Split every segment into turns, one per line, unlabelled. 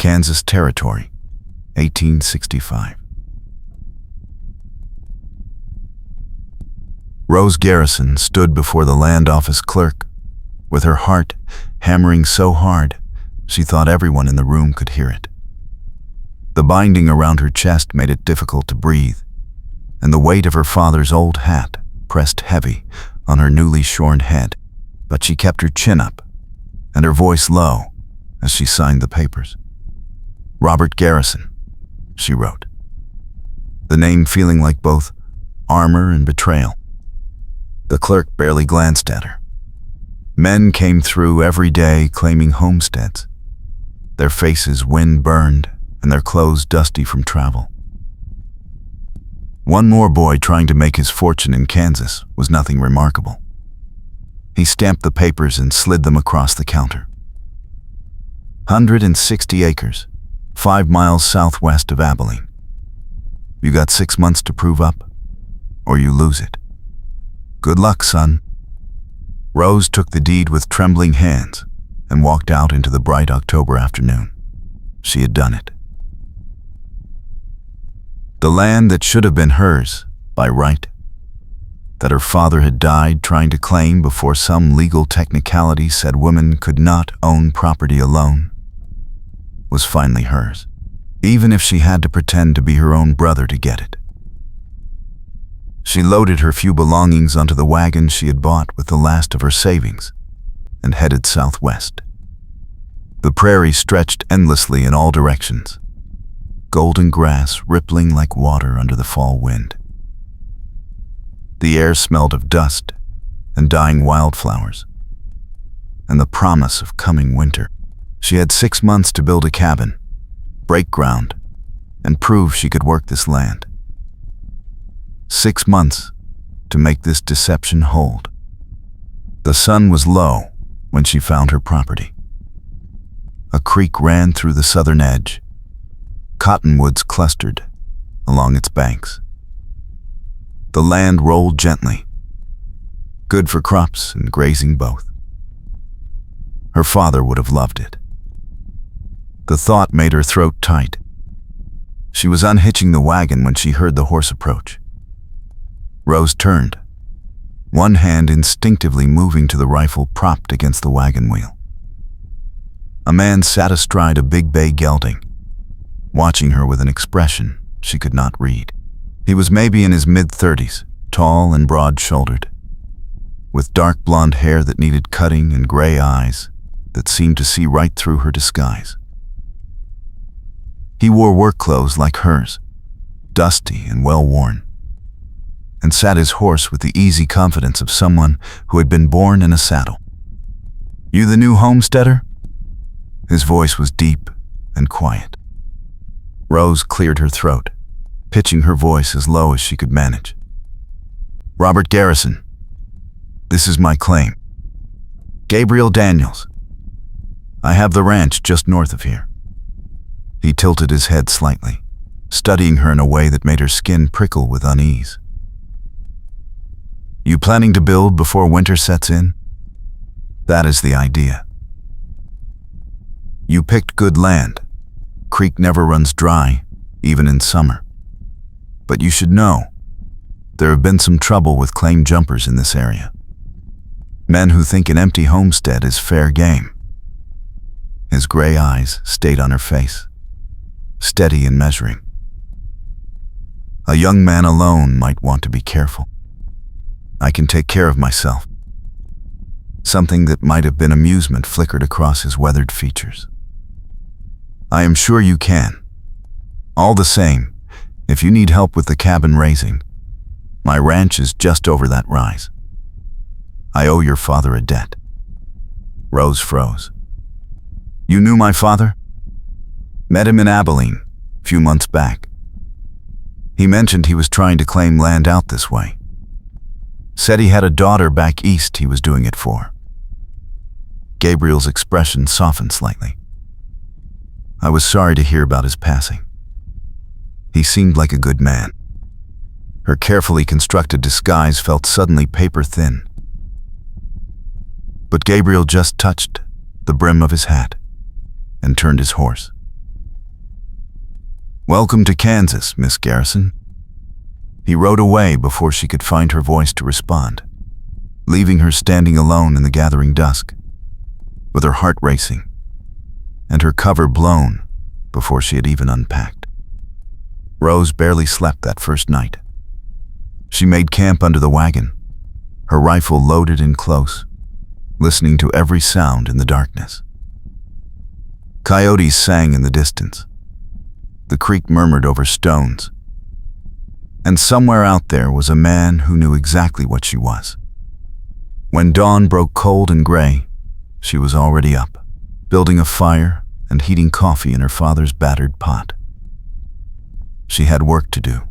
Kansas Territory, 1865. Rose Garrison stood before the land office clerk, with her heart hammering so hard she thought everyone in the room could hear it. The binding around her chest made it difficult to breathe, and the weight of her father's old hat pressed heavy on her newly shorn head, but she kept her chin up and her voice low as she signed the papers. Robert Garrison, she wrote, the name feeling like both armor and betrayal. The clerk barely glanced at her. Men came through every day claiming homesteads, their faces wind-burned and their clothes dusty from travel. One more boy trying to make his fortune in Kansas was nothing remarkable. He stamped the papers and slid them across the counter. 160 acres, 5 miles southwest of Abilene. You got 6 months to prove up, or you lose it. Good luck, son. Rose took the deed with trembling hands and walked out into the bright October afternoon. She had done it. The land that should have been hers by right, that her father had died trying to claim before some legal technicality said women could not own property alone, was finally hers, even if she had to pretend to be her own brother to get it. She loaded her few belongings onto the wagon she had bought with the last of her savings and headed southwest. The prairie stretched endlessly in all directions, golden grass rippling like water under the fall wind. The air smelled of dust and dying wildflowers, and the promise of coming winter. She had 6 months to build a cabin, break ground, and prove she could work this land. 6 months to make this deception hold. The sun was low when she found her property. A creek ran through the southern edge. Cottonwoods clustered along its banks. The land rolled gently, good for crops and grazing both. Her father would have loved it. The thought made her throat tight. She was unhitching the wagon when she heard the horse approach. Rose turned, one hand instinctively moving to the rifle propped against the wagon wheel. A man sat astride a big bay gelding, watching her with an expression she could not read. He was maybe in his mid-30s, tall and broad-shouldered, with dark blonde hair that needed cutting and gray eyes that seemed to see right through her disguise. He wore work clothes like hers, dusty and well-worn, and sat his horse with the easy confidence of someone who had been born in a saddle. "You the new homesteader?" His voice was deep and quiet. Rose cleared her throat, pitching her voice as low as she could manage. "Robert Garrison. This is my claim. Gabriel Daniels. I have the ranch just north of here." He tilted his head slightly, studying her in a way that made her skin prickle with unease. "You planning to build before winter sets in?" "That is the idea." "You picked good land. Creek never runs dry, even in summer. But you should know, there have been some trouble with claim jumpers in this area. Men who think an empty homestead is fair game." His gray eyes stayed on her face, steady and measuring. "A young man alone might want to be careful. I can take care of myself." Something that might have been amusement flickered across his weathered features. "I am sure you can. All the same, if you need help with the cabin raising, my ranch is just over that rise. I owe your father a debt." Rose froze. "You knew my father?" "Met him in Abilene, a few months back. He mentioned he was trying to claim land out this way. Said he had a daughter back east he was doing it for." Gabriel's expression softened slightly. "I was sorry to hear about his passing. He seemed like a good man." Her carefully constructed disguise felt suddenly paper-thin. But Gabriel just touched the brim of his hat and turned his horse. "Welcome to Kansas, Miss Garrison." He rode away before she could find her voice to respond, leaving her standing alone in the gathering dusk, with her heart racing and her cover blown before she had even unpacked. Rose barely slept that first night. She made camp under the wagon, her rifle loaded in close, listening to every sound in the darkness. Coyotes sang in the distance. The creek murmured over stones. And somewhere out there was a man who knew exactly what she was. When dawn broke cold and gray, she was already up, building a fire and heating coffee in her father's battered pot. She had work to do.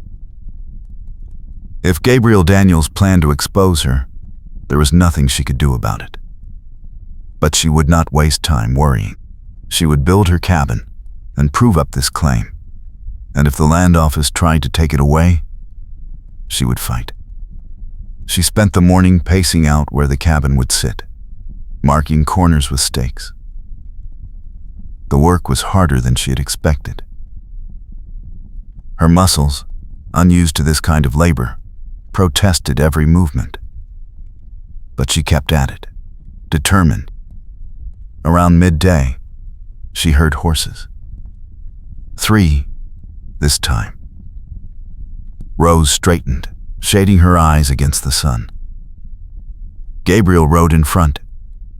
If Gabriel Daniels planned to expose her, there was nothing she could do about it. But she would not waste time worrying. She would build her cabin and prove up this claim. And if the land office tried to take it away, she would fight. She spent the morning pacing out where the cabin would sit, marking corners with stakes. The work was harder than she had expected. Her muscles, unused to this kind of labor, protested every movement. But she kept at it, determined. Around midday, she heard horses. 3, this time. Rose straightened, shading her eyes against the sun. Gabriel rode in front,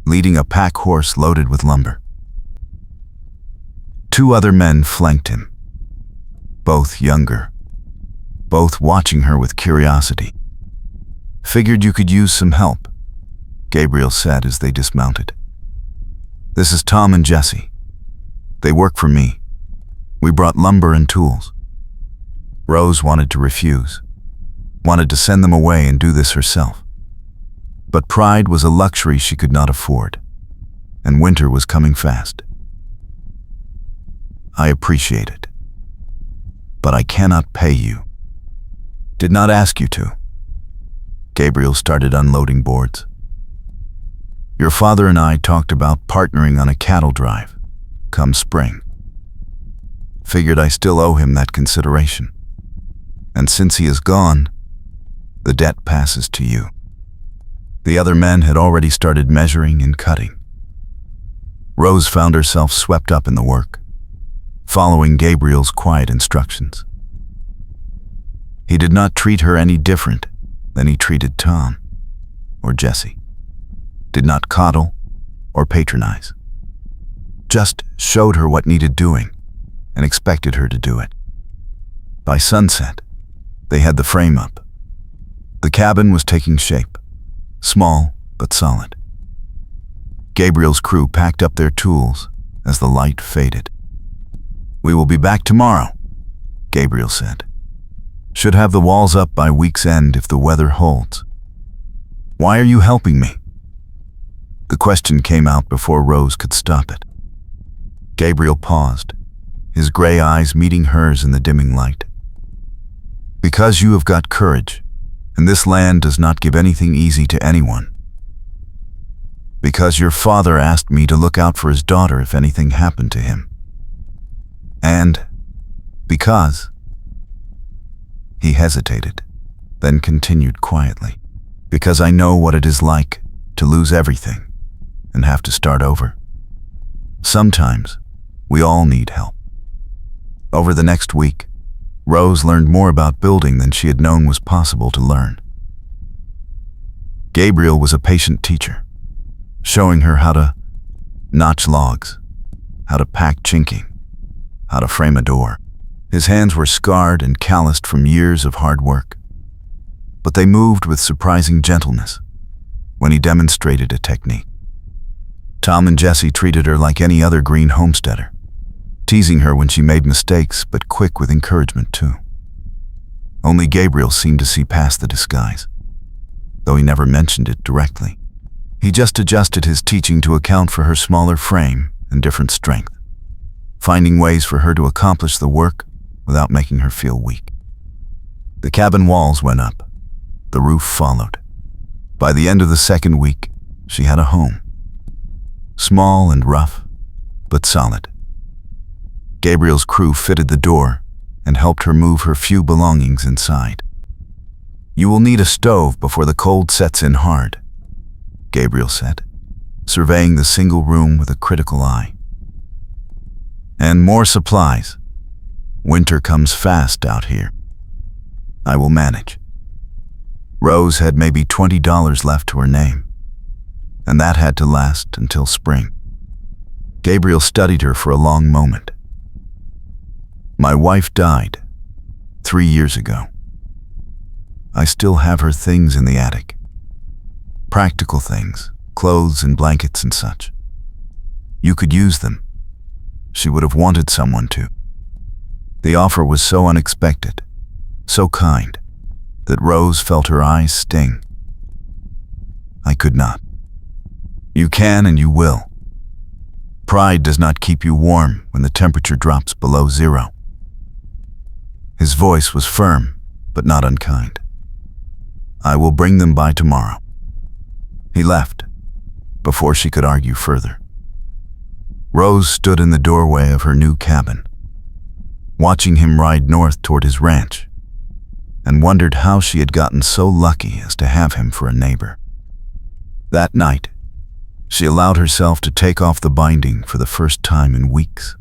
leading a pack horse loaded with lumber. 2 other men flanked him, both younger, both watching her with curiosity. "Figured you could use some help," Gabriel said as they dismounted. "This is Tom and Jesse. They work for me. We brought lumber and tools." Rose wanted to refuse, wanted to send them away and do this herself. But pride was a luxury she could not afford, and winter was coming fast. "I appreciate it, but I cannot pay you." "Did not ask you to." Gabriel started unloading boards. "Your father and I talked about partnering on a cattle drive, come spring. Figured I still owe him that consideration. And since he is gone, the debt passes to you." The other men had already started measuring and cutting. Rose found herself swept up in the work, following Gabriel's quiet instructions. He did not treat her any different than he treated Tom or Jesse. Did not coddle or patronize. Just showed her what needed doing and expected her to do it. By sunset, they had the frame up. The cabin was taking shape, small but solid. Gabriel's crew packed up their tools as the light faded. "We will be back tomorrow," Gabriel said. "Should have the walls up by week's end if the weather holds." "Why are you helping me?" The question came out before Rose could stop it. Gabriel paused, his gray eyes meeting hers in the dimming light. "Because you have got courage, and this land does not give anything easy to anyone. Because your father asked me to look out for his daughter if anything happened to him. And because..." He hesitated, then continued quietly. "Because I know what it is like to lose everything and have to start over. Sometimes we all need help." Over the next week, Rose learned more about building than she had known was possible to learn. Gabriel was a patient teacher, showing her how to notch logs, how to pack chinking, how to frame a door. His hands were scarred and calloused from years of hard work, but they moved with surprising gentleness when he demonstrated a technique. Tom and Jesse treated her like any other green homesteader, teasing her when she made mistakes, but quick with encouragement too. Only Gabriel seemed to see past the disguise, though he never mentioned it directly. He just adjusted his teaching to account for her smaller frame and different strength, finding ways for her to accomplish the work without making her feel weak. The cabin walls went up. The roof followed. By the end of the second week, she had a home. Small and rough, but solid. Gabriel's crew fitted the door and helped her move her few belongings inside. "You will need a stove before the cold sets in hard," Gabriel said, surveying the single room with a critical eye. "And more supplies. Winter comes fast out here. I will manage." Rose had maybe $20 left to her name, and that had to last until spring. Gabriel studied her for a long moment. "My wife died 3 years ago. I still have her things in the attic. Practical things, clothes and blankets and such. You could use them. She would have wanted someone to." The offer was so unexpected, so kind, that Rose felt her eyes sting. "I could not." "You can and you will. Pride does not keep you warm when the temperature drops below 0. His voice was firm, but not unkind. "I will bring them by tomorrow." He left, before she could argue further. Rose stood in the doorway of her new cabin, watching him ride north toward his ranch, and wondered how she had gotten so lucky as to have him for a neighbor. That night, she allowed herself to take off the binding for the first time in weeks.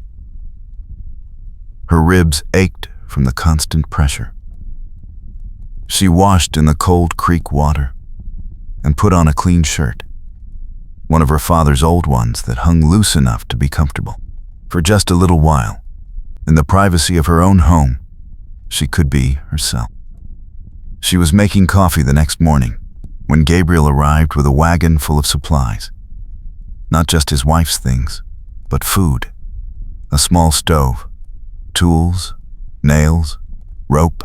Her ribs ached from the constant pressure. She washed in the cold creek water and put on a clean shirt, one of her father's old ones that hung loose enough to be comfortable. For just a little while, in the privacy of her own home, she could be herself. She was making coffee the next morning when Gabriel arrived with a wagon full of supplies. Not just his wife's things, but food, a small stove, tools, nails, rope,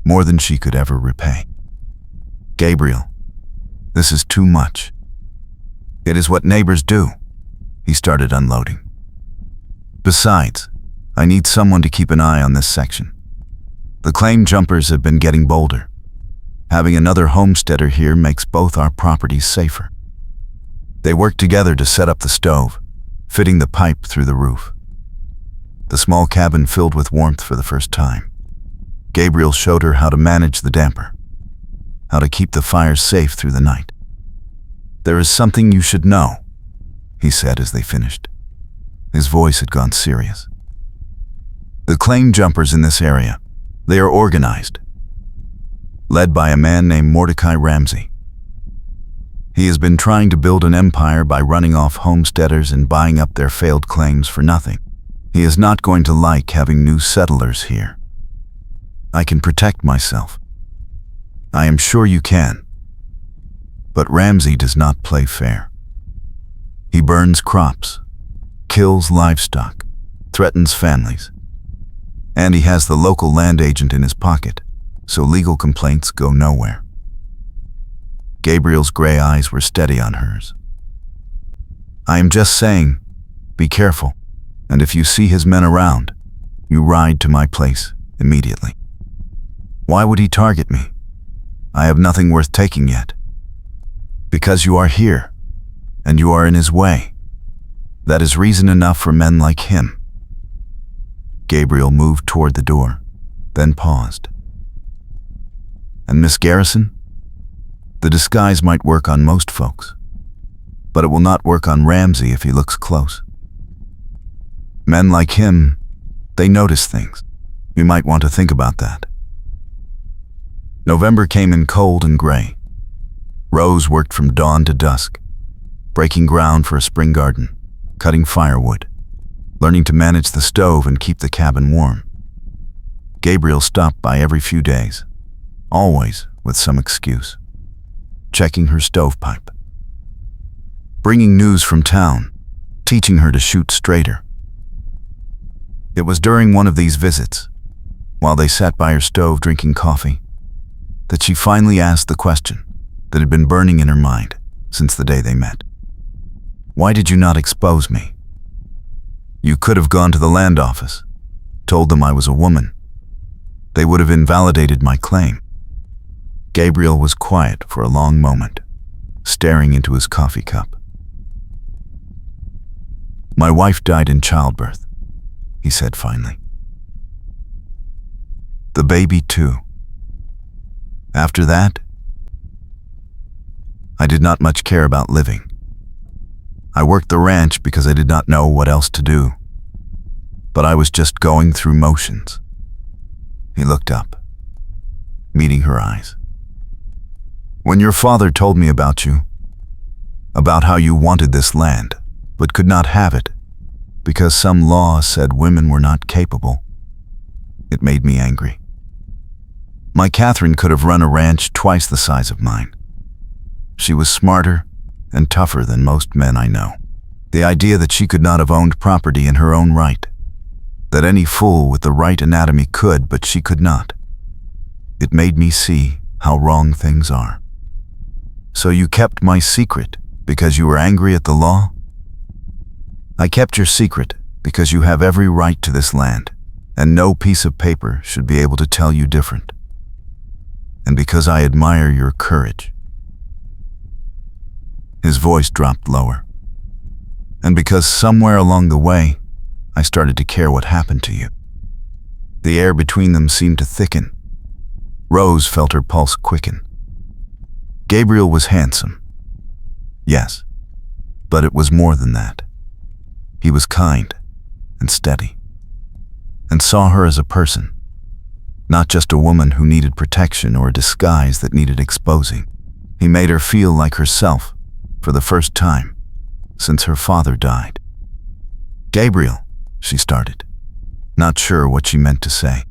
more than she could ever repay. "Gabriel, this is too much." "It is what neighbors do." He started unloading. "Besides, I need someone to keep an eye on this section. The claim jumpers have been getting bolder. Having another homesteader here makes both our properties safer." They worked together to set up the stove, fitting the pipe through the roof. The small cabin filled with warmth for the first time. Gabriel showed her how to manage the damper, how to keep the fire safe through the night. "There is something you should know," he said as they finished. His voice had gone serious. "The claim jumpers in this area, they are organized, led by a man named Mordecai Ramsey. He has been trying to build an empire by running off homesteaders and buying up their failed claims for nothing. He is not going to like having new settlers here. I can protect myself. I am sure you can. But Ramsey does not play fair. He burns crops, kills livestock, threatens families. And he has the local land agent in his pocket, so legal complaints go nowhere." Gabriel's gray eyes were steady on hers. "I am just saying, be careful, and if you see his men around, you ride to my place immediately." "Why would he target me? I have nothing worth taking yet." "Because you are here, and you are in his way. That is reason enough for men like him." Gabriel moved toward the door, then paused. "And Miss Garrison? The disguise might work on most folks, but it will not work on Ramsey if he looks close. Men like him, they notice things. You might want to think about that." November came in cold and gray. Rose worked from dawn to dusk, breaking ground for a spring garden, cutting firewood, learning to manage the stove and keep the cabin warm. Gabriel stopped by every few days, always with some excuse. Checking her stovepipe, bringing news from town, teaching her to shoot straighter. It was during one of these visits, while they sat by her stove drinking coffee, that she finally asked the question that had been burning in her mind since the day they met. "Why did you not expose me? You could have gone to the land office, told them I was a woman. They would have invalidated my claim." Gabriel was quiet for a long moment, staring into his coffee cup. "My wife died in childbirth," he said finally. The baby too. After that, I did not much care about living. I worked the ranch because I did not know what else to do. But I was just going through motions. He looked up, meeting her eyes. When your father told me about you, about how you wanted this land, but could not have it, because some law said women were not capable, it made me angry. My Catherine could have run a ranch twice the size of mine. She was smarter and tougher than most men I know. The idea that she could not have owned property in her own right, that any fool with the right anatomy could, but she could not. It made me see how wrong things are. So you kept my secret because you were angry at the law? I kept your secret because you have every right to this land, and no piece of paper should be able to tell you different. And because I admire your courage. His voice dropped lower. And because somewhere along the way, I started to care what happened to you. The air between them seemed to thicken. Rose felt her pulse quicken. Gabriel was handsome. Yes, but it was more than that. He was kind and steady, and saw her as a person, not just a woman who needed protection or a disguise that needed exposing. He made her feel like herself for the first time since her father died. Gabriel, she started, not sure what she meant to say.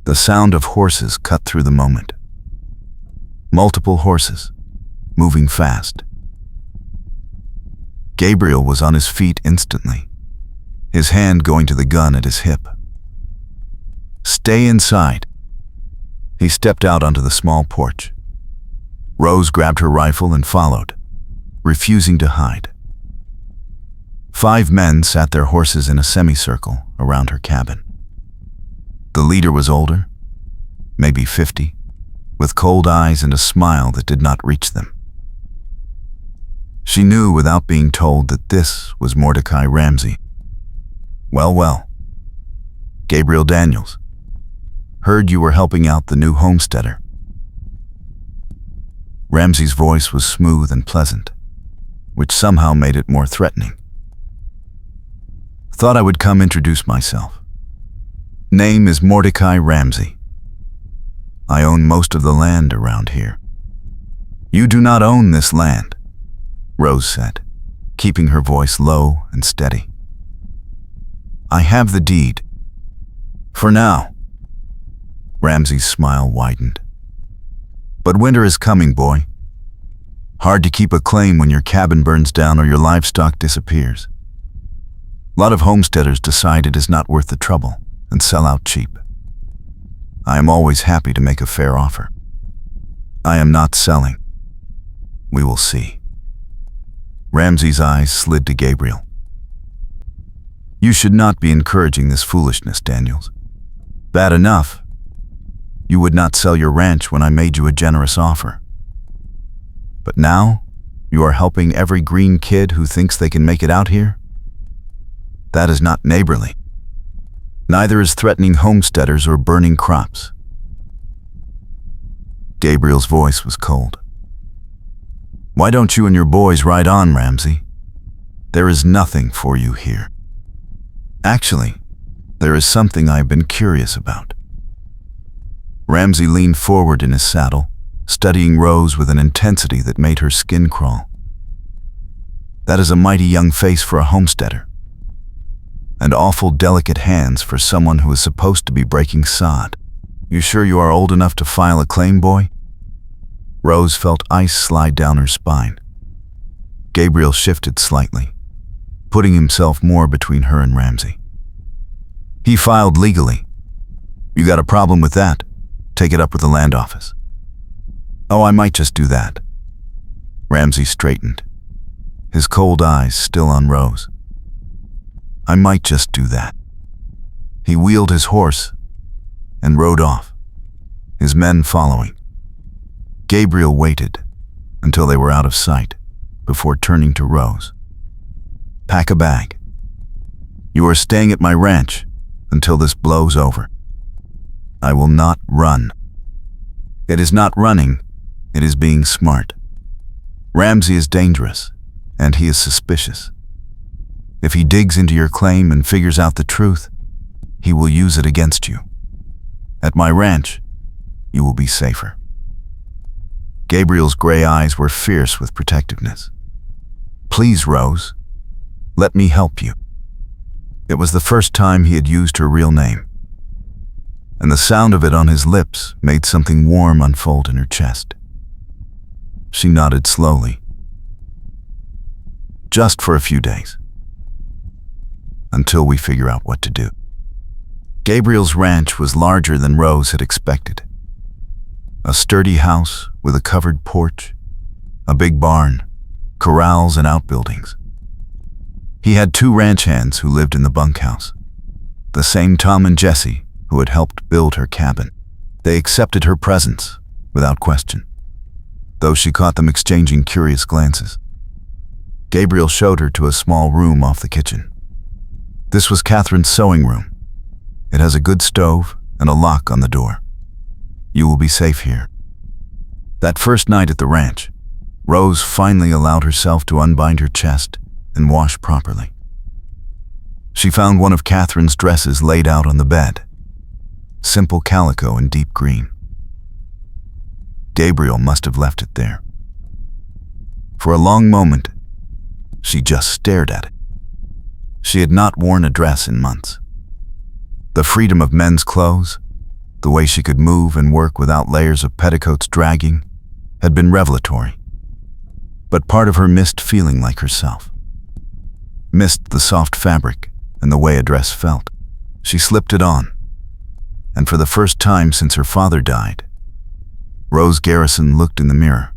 The sound of horses cut through the moment. Multiple horses, moving fast. Gabriel was on his feet instantly, his hand going to the gun at his hip. Stay inside. He stepped out onto the small porch. Rose grabbed her rifle and followed, refusing to hide. 5 men sat their horses in a semicircle around her cabin. The leader was older, maybe 50, with cold eyes and a smile that did not reach them. She knew without being told that this was Mordecai Ramsey. Well, Gabriel Daniels. Heard you were helping out the new homesteader. Ramsey's voice was smooth and pleasant, which somehow made it more threatening. Thought I would come introduce myself. Name is Mordecai Ramsey. I own most of the land around here. You do not own this land, Rose said, keeping her voice low and steady. I have the deed. For now. Ramsey's smile widened. But winter is coming, boy. Hard to keep a claim when your cabin burns down or your livestock disappears. A lot of homesteaders decide it is not worth the trouble and sell out cheap. I am always happy to make a fair offer. I am not selling. We will see. Ramsey's eyes slid to Gabriel. You should not be encouraging this foolishness, Daniels. Bad enough. You would not sell your ranch when I made you a generous offer. But now, you are helping every green kid who thinks they can make it out here? That is not neighborly. Neither is threatening homesteaders or burning crops. Gabriel's voice was cold. Why don't you and your boys ride on, Ramsey? There is nothing for you here. Actually, there is something I have been curious about. Ramsey leaned forward in his saddle, studying Rose with an intensity that made her skin crawl. That is a mighty young face for a homesteader, and awful delicate hands for someone who is supposed to be breaking sod. You sure you are old enough to file a claim, boy? Rose felt ice slide down her spine. Gabriel shifted slightly, putting himself more between her and Ramsey. He filed legally. You got a problem with that? Take it up with the land office. Oh, I might just do that. Ramsey straightened, his cold eyes still on Rose. I might just do that. He wheeled his horse and rode off, his men following. Gabriel waited until they were out of sight before turning to Rose. Pack a bag. You are staying at my ranch until this blows over. I will not run. It is not running, it is being smart. Ramsey is dangerous, and he is suspicious. If he digs into your claim and figures out the truth, he will use it against you. At my ranch, you will be safer. Gabriel's gray eyes were fierce with protectiveness. Please, Rose, let me help you. It was the first time he had used her real name, and the sound of it on his lips made something warm unfold in her chest. She nodded slowly. Just for a few days. Until we figure out what to do. Gabriel's ranch was larger than Rose had expected. A sturdy house with a covered porch, a big barn, corrals and outbuildings. He had 2 ranch hands who lived in the bunkhouse, the same Tom and Jesse who had helped build her cabin. They accepted her presence without question, though she caught them exchanging curious glances. Gabriel showed her to a small room off the kitchen. This was Catherine's sewing room. It has a good stove and a lock on the door. You will be safe here. That first night at the ranch, Rose finally allowed herself to unbind her chest and wash properly. She found one of Catherine's dresses laid out on the bed. Simple calico in deep green. Gabriel must have left it there. For a long moment, she just stared at it. She had not worn a dress in months. The freedom of men's clothes, the way she could move and work without layers of petticoats dragging, had been revelatory. But part of her missed feeling like herself. Missed the soft fabric and the way a dress felt. She slipped it on, and for the first time since her father died, Rose Garrison looked in the mirror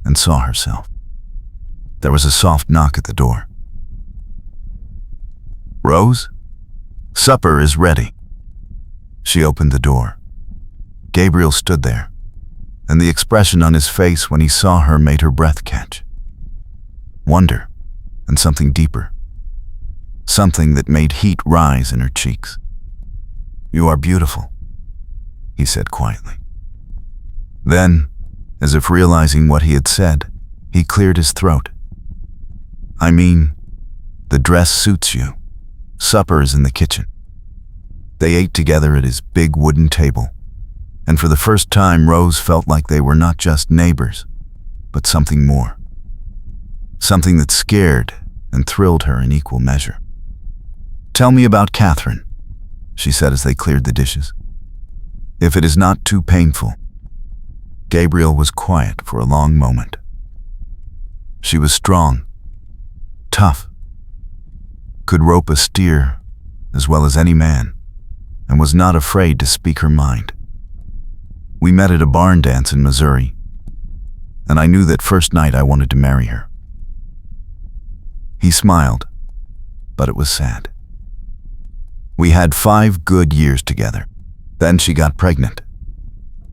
and saw herself. There was a soft knock at the door. Rose? Supper is ready. She opened the door. Gabriel stood there, and the expression on his face when he saw her made her breath catch. Wonder, and something deeper. Something that made heat rise in her cheeks. You are beautiful, he said quietly. Then, as if realizing what he had said, he cleared his throat. I mean, the dress suits you. Supper is in the kitchen. They ate together at his big wooden table, and for the first time Rose felt like they were not just neighbors, but something more. Something that scared and thrilled her in equal measure. Tell me about Catherine, she said as they cleared the dishes. If it is not too painful. Gabriel was quiet for a long moment. She was strong, tough, could rope a steer as well as any man, and was not afraid to speak her mind. We met at a barn dance in Missouri, and I knew that first night I wanted to marry her. He smiled, but it was sad. We had 5 good years together. Then she got pregnant,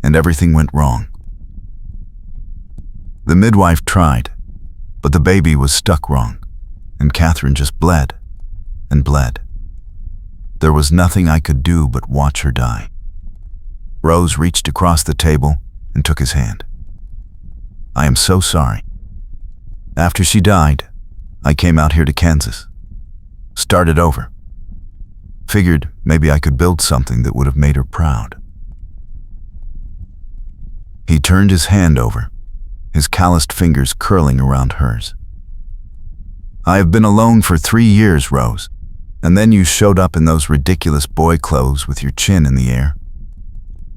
and everything went wrong. The midwife tried, but the baby was stuck wrong, and Catherine just bled and bled. There was nothing I could do but watch her die. Rose reached across the table and took his hand. I am so sorry. After she died, I came out here to Kansas. Started over. Figured maybe I could build something that would have made her proud. He turned his hand over, his calloused fingers curling around hers. I have been alone for 3 years, Rose, and then you showed up in those ridiculous boy clothes with your chin in the air,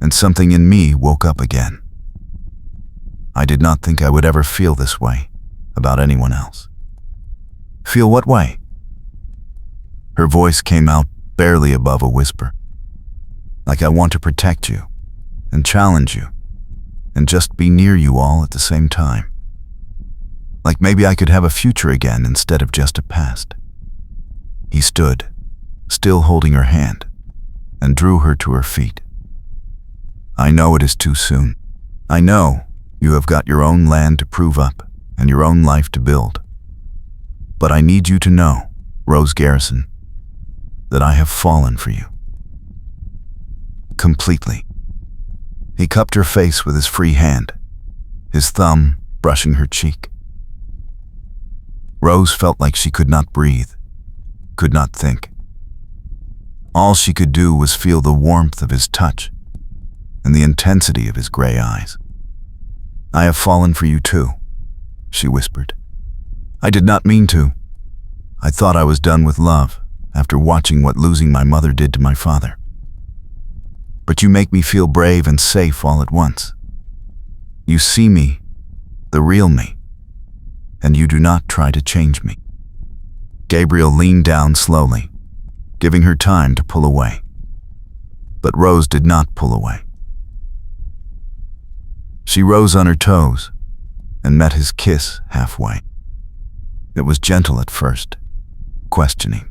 and something in me woke up again. I did not think I would ever feel this way about anyone else. Feel what way? Her voice came out barely above a whisper. Like I want to protect you and challenge you and just be near you all at the same time. Like maybe I could have a future again instead of just a past. He stood, still holding her hand, and drew her to her feet. I know it is too soon. I know you have got your own land to prove up and your own life to build. But I need you to know, Rose Garrison, that I have fallen for you. completely. He cupped her face with his free hand, his thumb brushing her cheek. Rose felt like she could not breathe, could not think. All she could do was feel the warmth of his touch and the intensity of his gray eyes. "I have fallen for you too," she whispered. "I did not mean to. I thought I was done with love after watching what losing my mother did to my father. But you make me feel brave and safe all at once. You see me, the real me, and you do not try to change me." Gabriel leaned down slowly, giving her time to pull away. But Rose did not pull away. She rose on her toes and met his kiss halfway. It was gentle at first, questioning,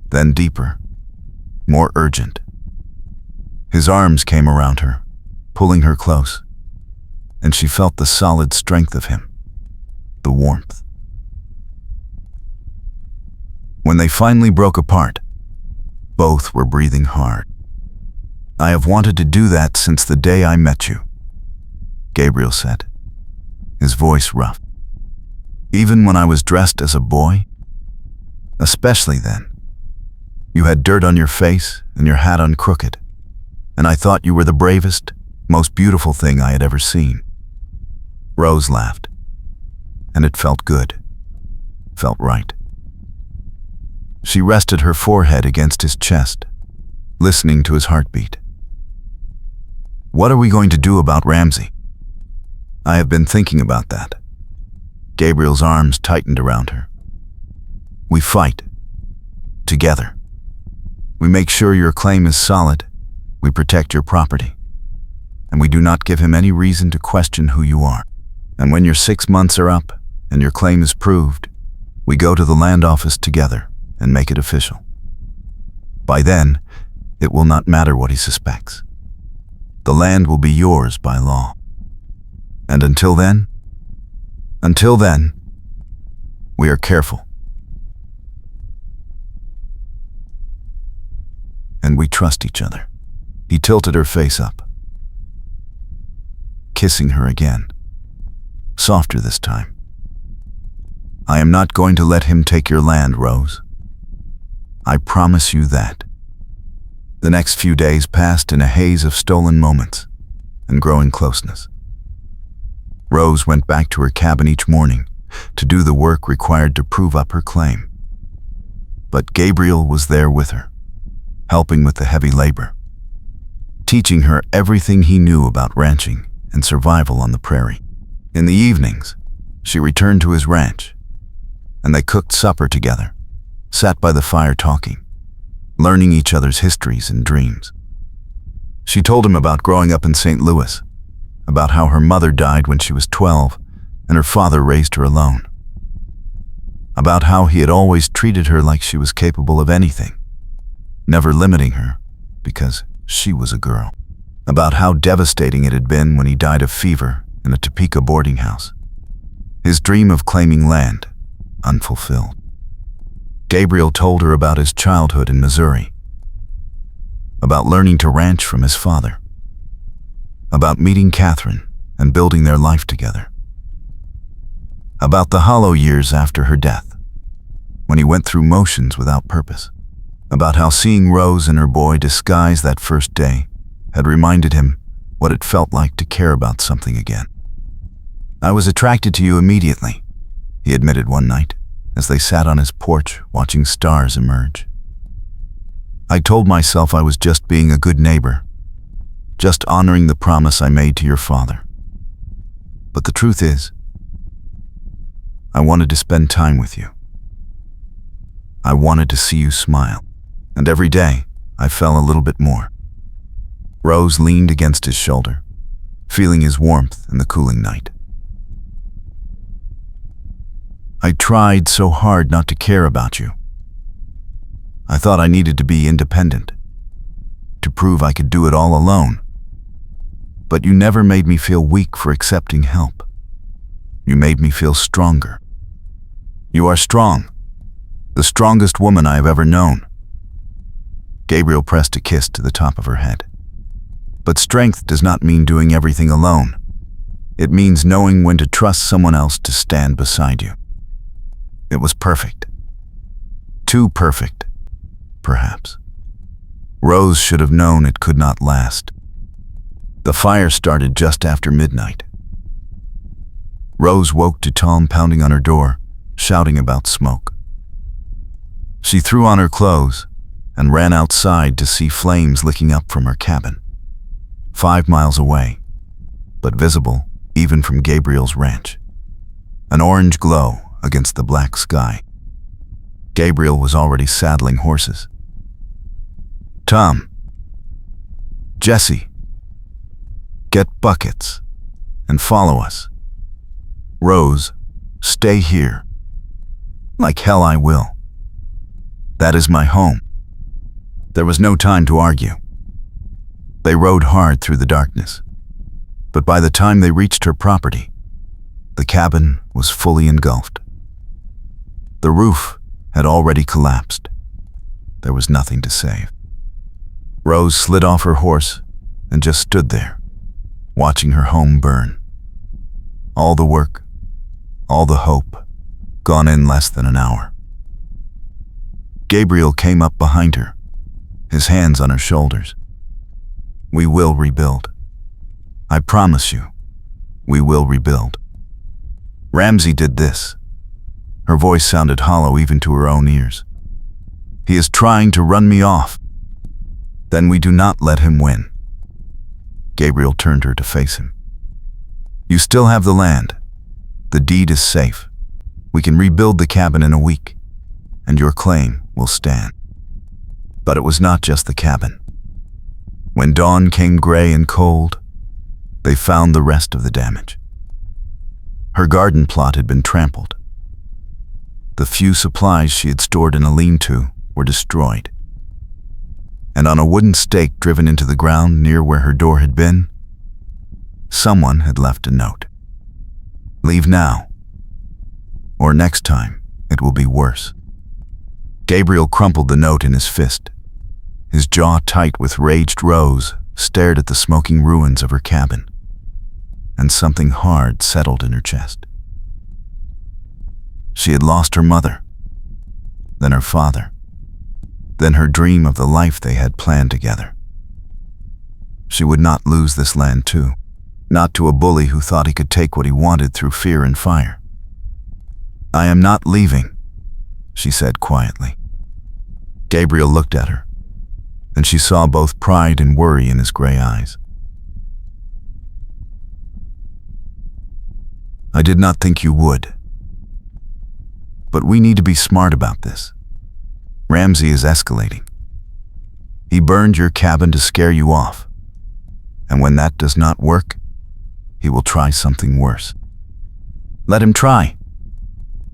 then deeper, more urgent. His arms came around her, pulling her close, and she felt the solid strength of him, the warmth. When they finally broke apart, both were breathing hard. "I have wanted to do that since the day I met you," Gabriel said, his voice rough. "Even when I was dressed as a boy? Especially then. You had dirt on your face and your hat on crooked, and I thought you were the bravest, most beautiful thing I had ever seen." Rose laughed, and it felt good, felt right. She rested her forehead against his chest, listening to his heartbeat. "What are we going to do about Ramsey?" "I have been thinking about that." Gabriel's arms tightened around her. "We fight. Together. We make sure your claim is solid. We protect your property. And we do not give him any reason to question who you are. And when your 6 months are up and your claim is proved, we go to the land office together and make it official. By then, it will not matter what he suspects. The land will be yours by law. And until then, we are careful. And we trust each other." He tilted her face up, kissing her again, softer this time. "I am not going to let him take your land, Rose. I promise you that." The next few days passed in a haze of stolen moments and growing closeness. Rose went back to her cabin each morning to do the work required to prove up her claim. But Gabriel was there with her, helping with the heavy labor, teaching her everything he knew about ranching and survival on the prairie. In the evenings, she returned to his ranch, and they cooked supper together, sat by the fire talking, learning each other's histories and dreams. She told him about growing up in St. Louis, about how her mother died when she was 12 and her father raised her alone, about how he had always treated her like she was capable of anything, never limiting her because she was a girl, about how devastating it had been when he died of fever in a Topeka boarding house, his dream of claiming land unfulfilled. Gabriel told her about his childhood in Missouri, about learning to ranch from his father, about meeting Catherine and building their life together, about the hollow years after her death, when he went through motions without purpose, about how seeing Rose and her boy disguised that first day had reminded him what it felt like to care about something again. "I was attracted to you immediately," he admitted one night as they sat on his porch watching stars emerge. "I told myself I was just being a good neighbor, just honoring the promise I made to your father. But the truth is, I wanted to spend time with you. I wanted to see you smile, and every day I fell a little bit more." Rose leaned against his shoulder, feeling his warmth in the cooling night. "I tried so hard not to care about you. I thought I needed to be independent, to prove I could do it all alone. But you never made me feel weak for accepting help. You made me feel stronger. You are strong, the strongest woman I have ever known." Gabriel pressed a kiss to the top of her head. But strength does not mean doing everything alone. It means knowing when to trust someone else to stand beside you. It was perfect. Too perfect, perhaps. Rose should have known it could not last. The fire started just after midnight. Rose woke to Tom pounding on her door, shouting about smoke. She threw on her clothes and ran outside to see flames licking up from her cabin, 5 miles away, but visible even from Gabriel's ranch. An orange glow against the black sky. Gabriel was already saddling horses. Tom, Jesse, get buckets and follow us. Rose, stay here. Like hell I will. That is my home. There was no time to argue. They rode hard through the darkness, but by the time they reached her property, the cabin was fully engulfed. The roof had already collapsed. There was nothing to save. Rose slid off her horse and just stood there, watching her home burn. All the work, all the hope, gone in less than an hour. Gabriel came up behind her, his hands on her shoulders. We will rebuild. I promise you, we will rebuild. Ramsey did this. Her voice sounded hollow even to her own ears. He is trying to run me off. Then we do not let him win. Gabriel turned her to face him. You still have the land. The deed is safe. We can rebuild the cabin in a week, and your claim will stand. But it was not just the cabin. When dawn came gray and cold, they found the rest of the damage. Her garden plot had been trampled. The few supplies she had stored in a lean-to were destroyed. And on a wooden stake driven into the ground near where her door had been, someone had left a note. Leave now, or next time it will be worse. Gabriel crumpled the note in his fist. His jaw tight with rage, Rose stared at the smoking ruins of her cabin, and something hard settled in her chest. She had lost her mother, then her father, then her dream of the life they had planned together. She would not lose this land too, not to a bully who thought he could take what he wanted through fear and fire. I am not leaving, she said quietly. Gabriel looked at her, and she saw both pride and worry in his gray eyes. I did not think you would. But we need to be smart about this. Ramsey is escalating. He burned your cabin to scare you off. And when that does not work, he will try something worse. Let him try.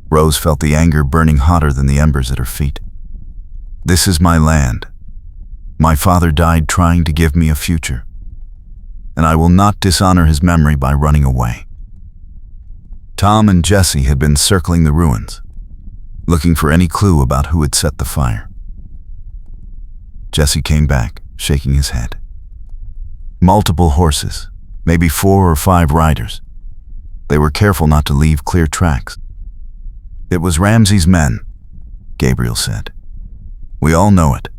Rose felt the anger burning hotter than the embers at her feet. This is my land. My father died trying to give me a future, and I will not dishonor his memory by running away. Tom and Jesse had been circling the ruins, looking for any clue about who had set the fire. Jesse came back, shaking his head. Multiple horses, maybe 4 or 5 riders. They were careful not to leave clear tracks. It was Ramsey's men, Gabriel said. We all know it.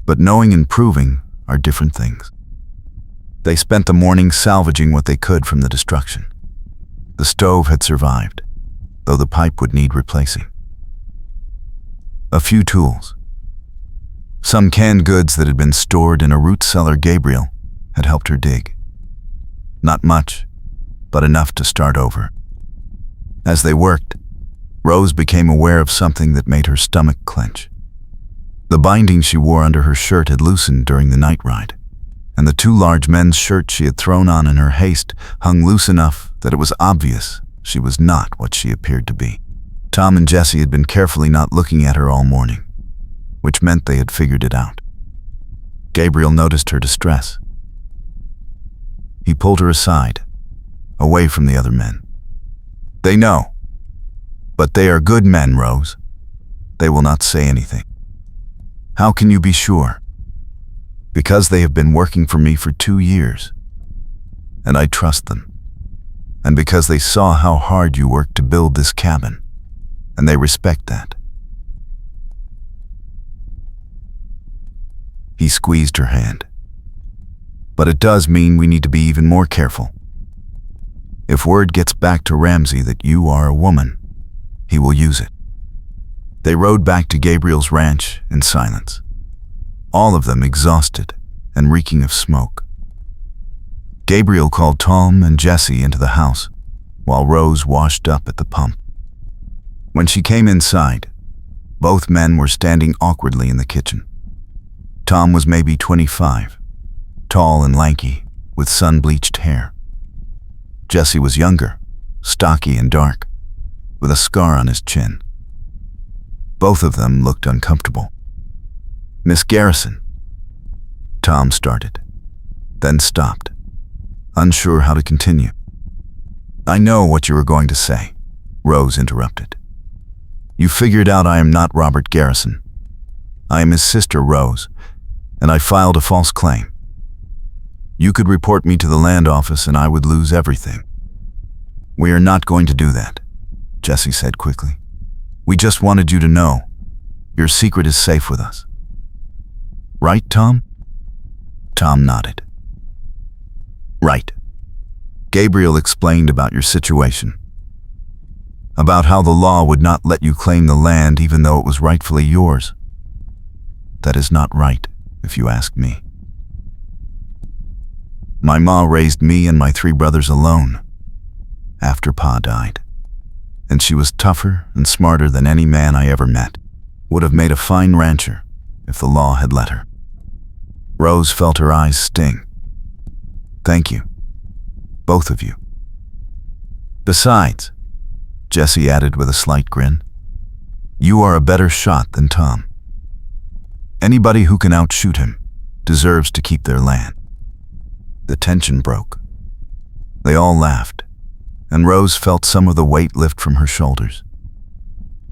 But knowing and proving are different things. They spent the morning salvaging what they could from the destruction. The stove had survived, though the pipe would need replacing. A few tools. Some canned goods that had been stored in a root cellar Gabriel had helped her dig. Not much, but enough to start over. As they worked, Rose became aware of something that made her stomach clench. The binding she wore under her shirt had loosened during the night ride, and the 2 large men's shirts she had thrown on in her haste hung loose enough that it was obvious she was not what she appeared to be. Tom and Jesse had been carefully not looking at her all morning, which meant they had figured it out. Gabriel noticed her distress. He pulled her aside, away from the other men. They know, but they are good men, Rose. They will not say anything. How can you be sure? Because they have been working for me for 2 years, and I trust them. And because they saw how hard you worked to build this cabin, and they respect that. He squeezed her hand. But it does mean we need to be even more careful. If word gets back to Ramsey that you are a woman, he will use it. They rode back to Gabriel's ranch in silence, all of them exhausted and reeking of smoke. Gabriel called Tom and Jesse into the house, while Rose washed up at the pump. When she came inside, both men were standing awkwardly in the kitchen. Tom was maybe 25, tall and lanky, with sun-bleached hair. Jesse was younger, stocky and dark, with a scar on his chin. Both of them looked uncomfortable. "Miss Garrison," Tom started, then stopped, unsure how to continue. "I know what you were going to say," Rose interrupted. "You figured out I am not Robert Garrison. I am his sister, Rose, and I filed a false claim. You could report me to the land office and I would lose everything." "We are not going to do that," Jesse said quickly. "We just wanted you to know. Your secret is safe with us." "Right, Tom?" Tom nodded. "Right." Gabriel explained about your situation, about how the law would not let you claim the land even though it was rightfully yours. That is not right, if you ask me. My ma raised me and my 3 brothers alone after Pa died, and she was tougher and smarter than any man I ever met. Would have made a fine rancher if the law had let her. Rose felt her eyes sting. "Thank you, both of you." "Besides," Jesse added with a slight grin, "you are a better shot than Tom. Anybody who can outshoot him deserves to keep their land." The tension broke. They all laughed, and Rose felt some of the weight lift from her shoulders.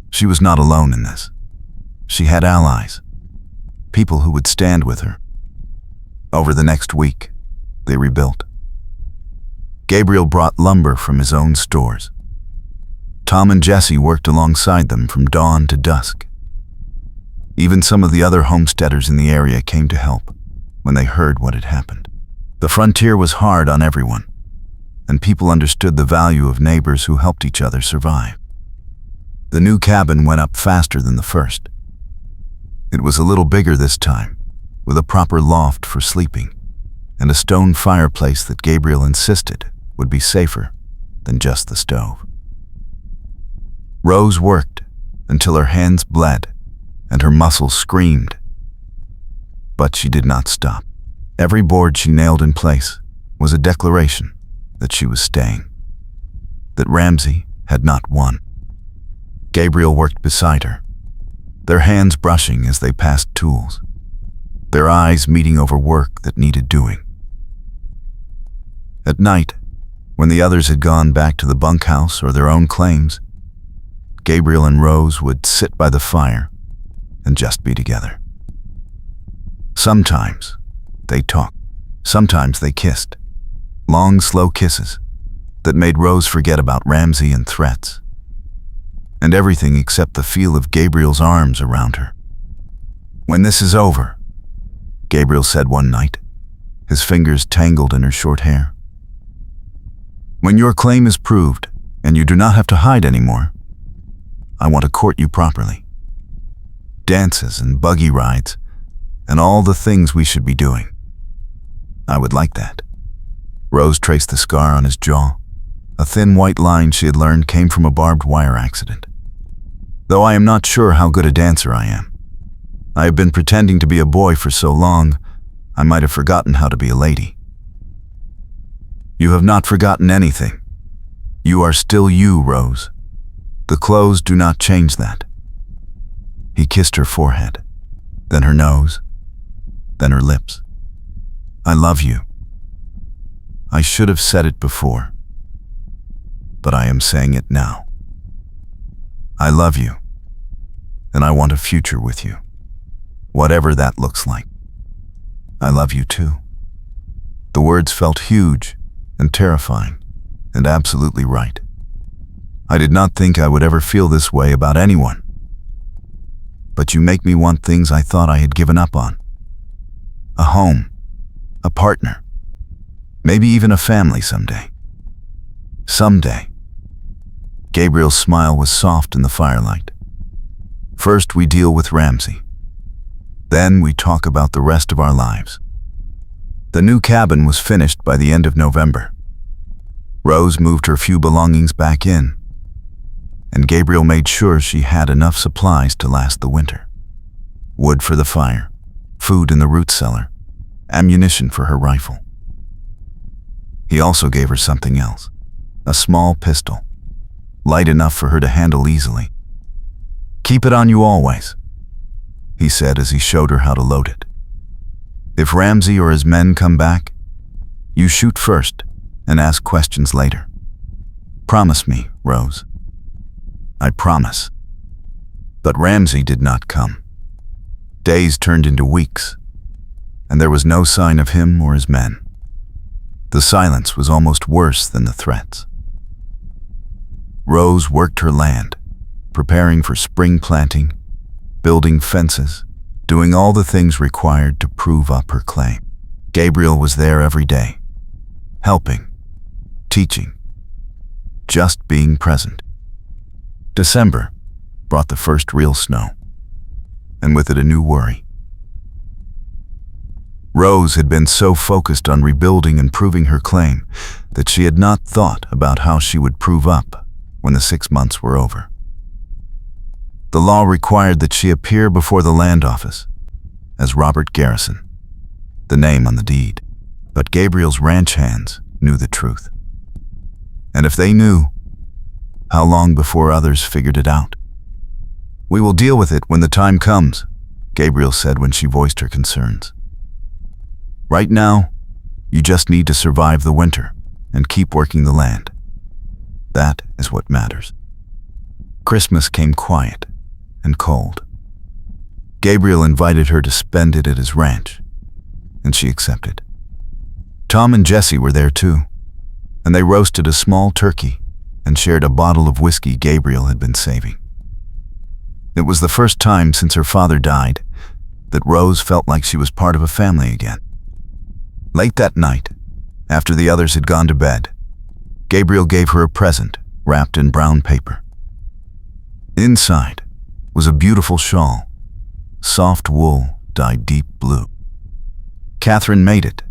She was not alone in this. She had allies, people who would stand with her. Over the next week, they rebuilt. Gabriel brought lumber from his own stores. Tom and Jesse worked alongside them from dawn to dusk. Even some of the other homesteaders in the area came to help when they heard what had happened. The frontier was hard on everyone, and people understood the value of neighbors who helped each other survive. The new cabin went up faster than the first. It was a little bigger this time, with a proper loft for sleeping, and a stone fireplace that Gabriel insisted would be safer than just the stove. Rose worked until her hands bled and her muscles screamed, but she did not stop. Every board she nailed in place was a declaration that she was staying, that Ramsey had not won. Gabriel worked beside her, their hands brushing as they passed tools, their eyes meeting over work that needed doing. At night, when the others had gone back to the bunkhouse or their own claims, Gabriel and Rose would sit by the fire and just be together. Sometimes they talked. Sometimes they kissed. Long, slow kisses that made Rose forget about Ramsey and threats, and everything except the feel of Gabriel's arms around her. "When this is over," Gabriel said one night, his fingers tangled in her short hair, "when your claim is proved and you do not have to hide anymore, I want to court you properly. Dances and buggy rides and all the things we should be doing. I would like that." Rose traced the scar on his jaw. A thin white line she had learned came from a barbed wire accident. "Though I am not sure how good a dancer I am. I have been pretending to be a boy for so long, I might have forgotten how to be a lady." "You have not forgotten anything. You are still you, Rose. The clothes do not change that." He kissed her forehead, then her nose, then her lips. "I love you. I should have said it before, but I am saying it now. I love you, and I want a future with you, whatever that looks like." I love you too." The words felt huge and terrifying, and absolutely right. I did not think I would ever feel this way about anyone. But you make me want things I thought I had given up on. A home, a partner, maybe even a family someday. Someday. Gabriel's smile was soft in the firelight. "First we deal with Ramsey. Then we talk about the rest of our lives." The new cabin was finished by the end of November. Rose moved her few belongings back in, and Gabriel made sure she had enough supplies to last the winter. Wood for the fire, food in the root cellar, ammunition for her rifle. He also gave her something else, a small pistol, light enough for her to handle easily. "Keep it on you always," he said as he showed her how to load it. "If Ramsey or his men come back, you shoot first and ask questions later. Promise me, Rose." "I promise." But Ramsey did not come. Days turned into weeks, and there was no sign of him or his men. The silence was almost worse than the threats. Rose worked her land, preparing for spring planting, building fences, doing all the things required to prove up her claim. Gabriel was there every day, helping, teaching, just being present. December brought the first real snow, and with it a new worry. Rose had been so focused on rebuilding and proving her claim that she had not thought about how she would prove up when the 6 months were over. The law required that she appear before the land office as Robert Garrison, the name on the deed. But Gabriel's ranch hands knew the truth. And if they knew, how long before others figured it out? "We will deal with it when the time comes," Gabriel said when she voiced her concerns. "Right now, you just need to survive the winter and keep working the land. That is what matters." Christmas came quiet and cold. Gabriel invited her to spend it at his ranch, and she accepted. Tom and Jesse were there too, and they roasted a small turkey and shared a bottle of whiskey Gabriel had been saving. It was the first time since her father died that Rose felt like she was part of a family again. Late that night, after the others had gone to bed, Gabriel gave her a present wrapped in brown paper. Inside was a beautiful shawl, soft wool dyed deep blue. "Catherine made it,"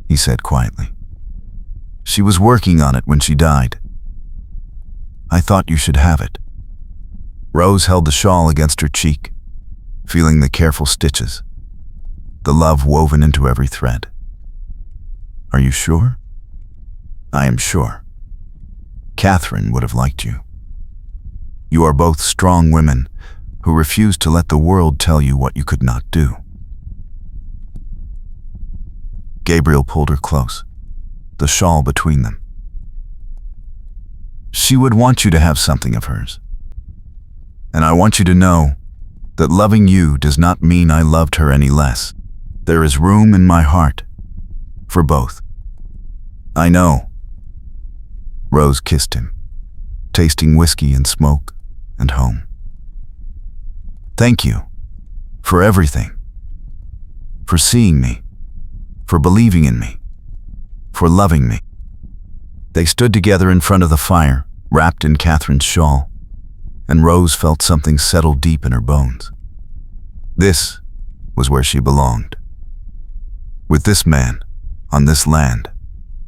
he said quietly. "She was working on it when she died. I thought you should have it." Rose held the shawl against her cheek, feeling the careful stitches, the love woven into every thread. "Are you sure?" "I am sure. Catherine would have liked you. You are both strong women who refuse to let the world tell you what you could not do." Gabriel pulled her close, the shawl between them. "She would want you to have something of hers. And I want you to know that loving you does not mean I loved her any less. There is room in my heart for both." "I know." Rose kissed him, tasting whiskey and smoke and home. "Thank you for everything. For seeing me, for believing in me, for loving me." They stood together in front of the fire, wrapped in Catherine's shawl, and Rose felt something settle deep in her bones. This was where she belonged. With this man, on this land,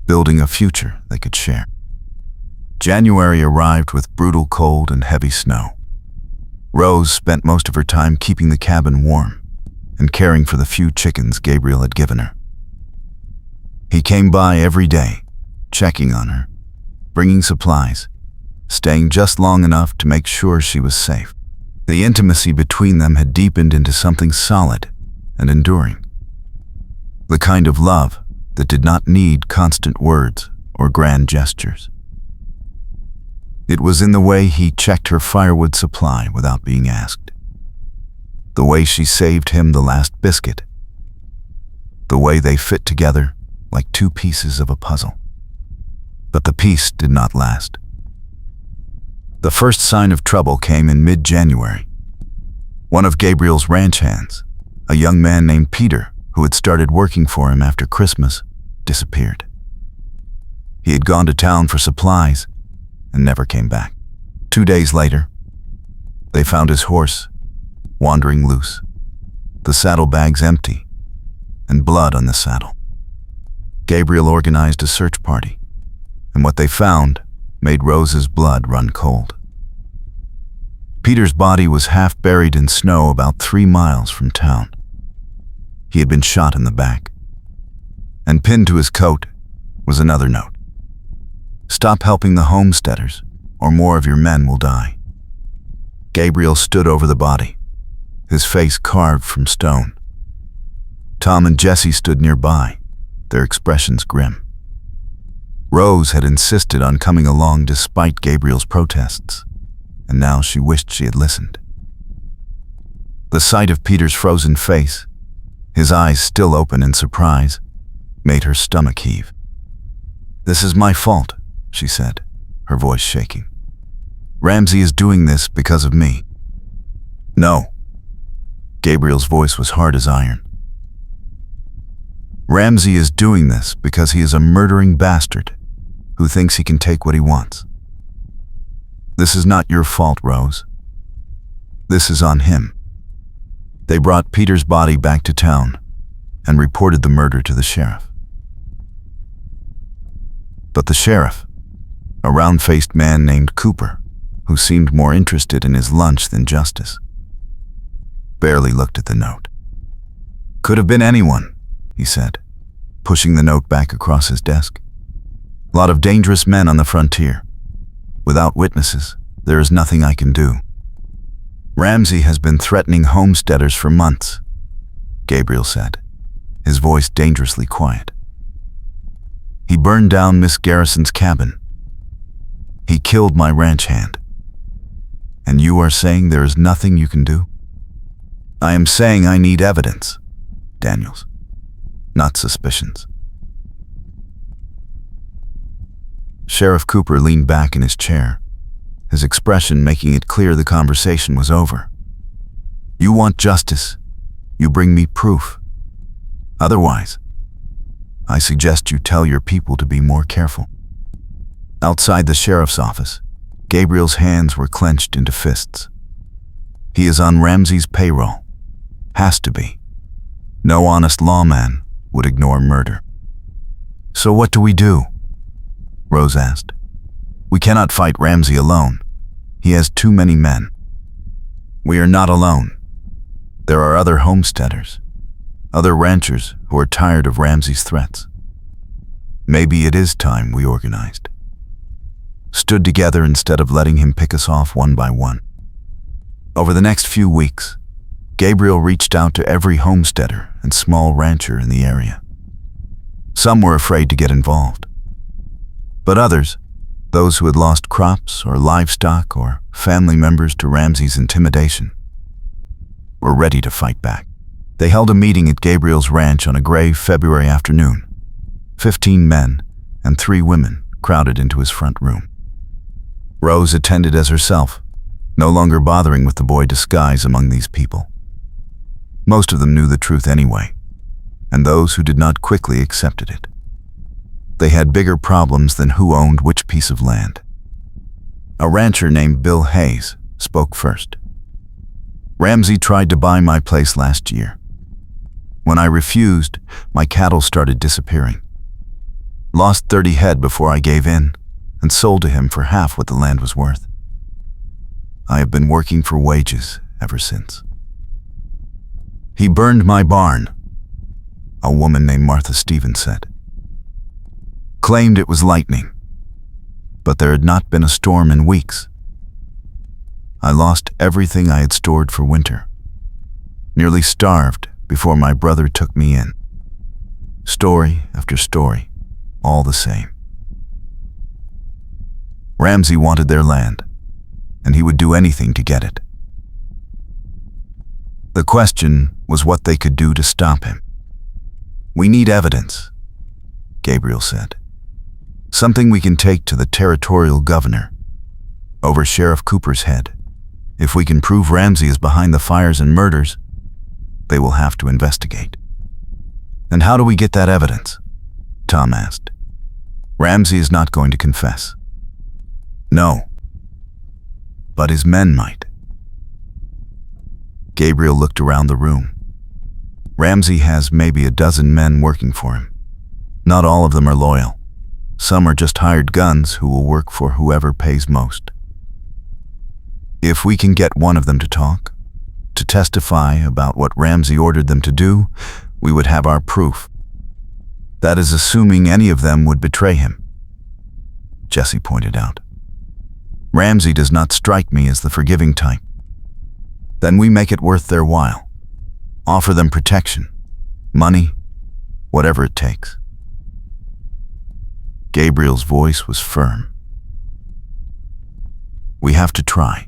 building a future they could share. January arrived with brutal cold and heavy snow. Rose spent most of her time keeping the cabin warm and caring for the few chickens Gabriel had given her. He came by every day, checking on her, bringing supplies, staying just long enough to make sure she was safe. The intimacy between them had deepened into something solid and enduring. The kind of love that did not need constant words or grand gestures. It was in the way he checked her firewood supply without being asked, the way she saved him the last biscuit, the way they fit together like two pieces of a puzzle. But the peace did not last. The first sign of trouble came in mid-January. One of Gabriel's ranch hands, a young man named Peter, who had started working for him after Christmas, disappeared. He had gone to town for supplies and never came back. 2 days later, they found his horse wandering loose, the saddlebags empty, and blood on the saddle. Gabriel organized a search party, and what they found made Rose's blood run cold. Peter's body was half buried in snow about 3 miles from town. He had been shot in the back, and pinned to his coat was another note. "Stop helping the homesteaders, or more of your men will die." Gabriel stood over the body, his face carved from stone. Tom and Jesse stood nearby, their expressions grim. Rose had insisted on coming along despite Gabriel's protests, and now she wished she had listened. The sight of Peter's frozen face, his eyes still open in surprise, made her stomach heave. "This is my fault," she said, her voice shaking. "Ramsey is doing this because of me." "No." Gabriel's voice was hard as iron. "Ramsey is doing this because he is a murdering bastard who thinks he can take what he wants. This is not your fault, Rose. This is on him." They brought Peter's body back to town and reported the murder to the sheriff. But the sheriff, a round-faced man named Cooper, who seemed more interested in his lunch than justice, barely looked at the note. "Could have been anyone," he said, pushing the note back across his desk. "A lot of dangerous men on the frontier. Without witnesses, there is nothing I can do. Ramsey has been threatening homesteaders for months," Gabriel said, his voice dangerously quiet. "He burned down Miss Garrison's cabin. He killed my ranch hand. And you are saying there is nothing you can do?" "I am saying I need evidence, Daniels, not suspicions." Sheriff Cooper leaned back in his chair, his expression making it clear the conversation was over. "You want justice, you bring me proof. Otherwise, I suggest you tell your people to be more careful." Outside the sheriff's office, Gabriel's hands were clenched into fists. "He is on Ramsey's payroll. Has to be. No honest lawman would ignore murder." "So what do we do?" Rose asked. "We cannot fight Ramsey alone. He has too many men." "We are not alone. There are other homesteaders, other ranchers who are tired of Ramsey's threats. Maybe it is time we organized. Stood together instead of letting him pick us off one by one." Over the next few weeks, Gabriel reached out to every homesteader and small rancher in the area. Some were afraid to get involved, but others, those who had lost crops or livestock or family members to Ramsey's intimidation, were ready to fight back. They held a meeting at Gabriel's ranch on a gray February afternoon. 15 men and 3 women crowded into his front room. Rose attended as herself, no longer bothering with the boy disguise among these people. Most of them knew the truth anyway, and those who did not quickly accepted it. They had bigger problems than who owned which piece of land. A rancher named Bill Hayes spoke first. "Ramsey tried to buy my place last year. When I refused, my cattle started disappearing. Lost 30 head before I gave in, and sold to him for half what the land was worth. I have been working for wages ever since. He burned my barn," a woman named Martha Stevens said. "Claimed it was lightning, but there had not been a storm in weeks. I lost everything I had stored for winter. Nearly starved before my brother took me in. Story after story, all the same. Ramsey wanted their land, and he would do anything to get it. The question was what they could do to stop him. We need evidence, Gabriel said. Something we can take to the territorial governor, over Sheriff Cooper's head. If we can prove Ramsey is behind the fires and murders, they will have to investigate. And how do we get that evidence? Tom asked. Ramsey is not going to confess. No, but his men might. Gabriel looked around the room. Ramsey has maybe a dozen men working for him. Not all of them are loyal. Some are just hired guns who will work for whoever pays most. If we can get one of them to talk, to testify about what Ramsey ordered them to do, we would have our proof. That is assuming any of them would betray him, Jesse pointed out. Ramsey does not strike me as the forgiving type. Then we make it worth their while. Offer them protection, money, whatever it takes. Gabriel's voice was firm. We have to try,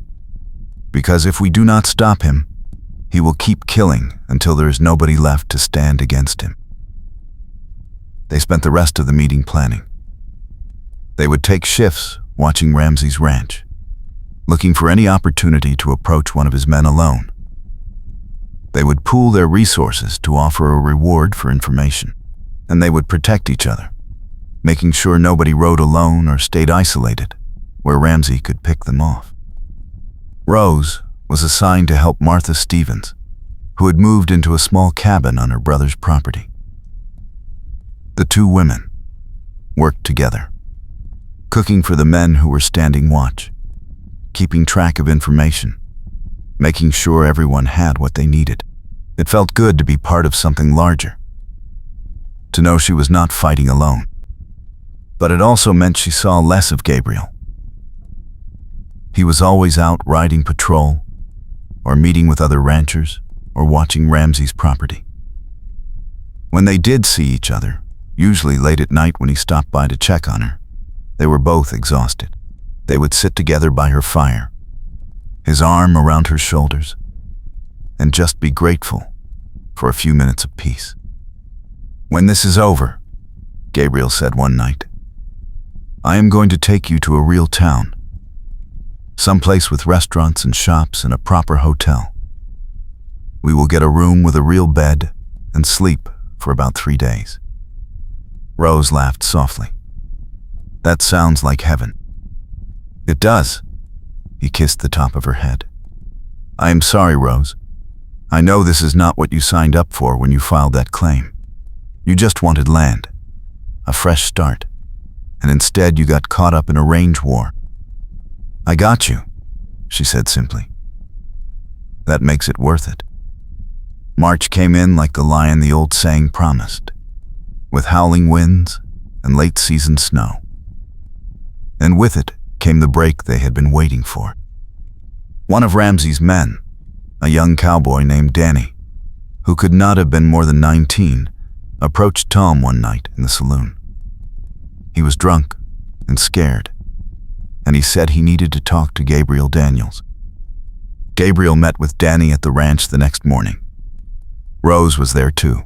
because if we do not stop him, he will keep killing until there is nobody left to stand against him. They spent the rest of the meeting planning. They would take shifts watching Ramsey's ranch, looking for any opportunity to approach one of his men alone. They would pool their resources to offer a reward for information, and they would protect each other, making sure nobody rode alone or stayed isolated, where Ramsey could pick them off. Rose was assigned to help Martha Stevens, who had moved into a small cabin on her brother's property. The two women worked together, cooking for the men who were standing watch, keeping track of information, making sure everyone had what they needed. It felt good to be part of something larger, to know she was not fighting alone. But it also meant she saw less of Gabriel. He was always out riding patrol, or meeting with other ranchers, or watching Ramsey's property. When they did see each other, usually late at night when he stopped by to check on her, they were both exhausted. They would sit together by her fire, his arm around her shoulders, and just be grateful for a few minutes of peace. When this is over, Gabriel said one night, I am going to take you to a real town, someplace with restaurants and shops and a proper hotel. We will get a room with a real bed and sleep for about 3 days. Rose laughed softly. That sounds like heaven. It does. He kissed the top of her head. I am sorry, Rose. I know this is not what you signed up for when you filed that claim. You just wanted land, a fresh start, and instead you got caught up in a range war. I got you, she said simply. That makes it worth it. March came in like the lion the old saying promised, with howling winds and late-season snow. And with it came the break they had been waiting for. One of Ramsey's men, a young cowboy named Danny, who could not have been more than 19, approached Tom one night in the saloon. He was drunk and scared, and he said he needed to talk to Gabriel Daniels. Gabriel met with Danny at the ranch the next morning. Rose was there too,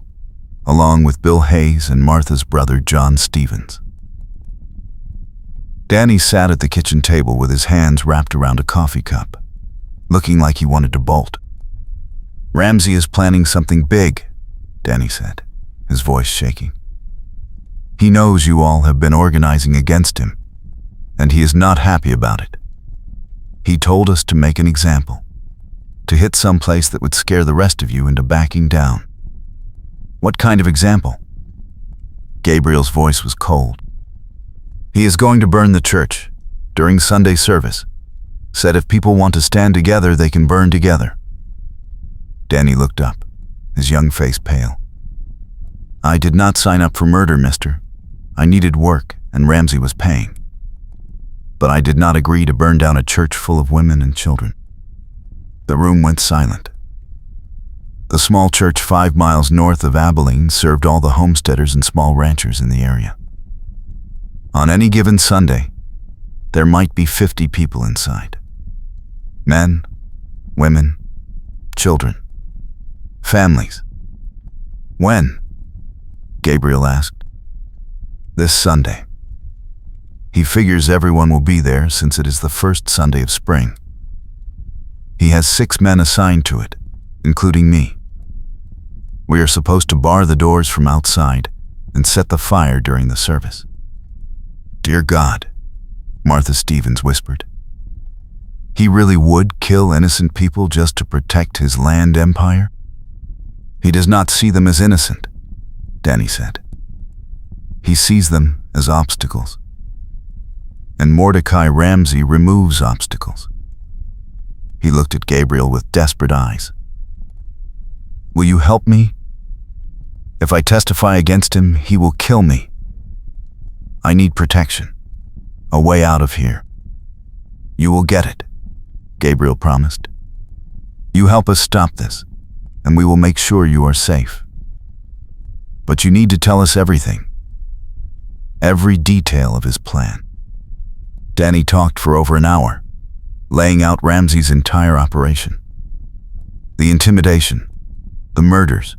along with Bill Hayes and Martha's brother John Stevens. Danny sat at the kitchen table with his hands wrapped around a coffee cup, looking like he wanted to bolt. Ramsey is planning something big, Danny said, his voice shaking. He knows you all have been organizing against him, and he is not happy about it. He told us to make an example, to hit some place that would scare the rest of you into backing down. What kind of example? Gabriel's voice was cold. He is going to burn the church during Sunday service. Said if people want to stand together, they can burn together. Danny looked up, his young face pale. I did not sign up for murder, mister. I needed work, and Ramsey was paying. But I did not agree to burn down a church full of women and children. The room went silent. The small church 5 miles north of Abilene served all the homesteaders and small ranchers in the area. On any given Sunday, there might be 50 people inside. Men, women, children, families. When? Gabriel asked. This Sunday. He figures everyone will be there since it is the first Sunday of spring. He has 6 men assigned to it, including me. We are supposed to bar the doors from outside and set the fire during the service. Dear God, Martha Stevens whispered. He really would kill innocent people just to protect his land empire? He does not see them as innocent, Danny said. He sees them as obstacles. And Mordecai Ramsey removes obstacles. He looked at Gabriel with desperate eyes. Will you help me? If I testify against him, he will kill me. I need protection, a way out of here. You will get it, Gabriel promised. You help us stop this, and we will make sure you are safe. But you need to tell us everything, every detail of his plan. Danny talked for over an hour, laying out Ramsey's entire operation. The intimidation, the murders,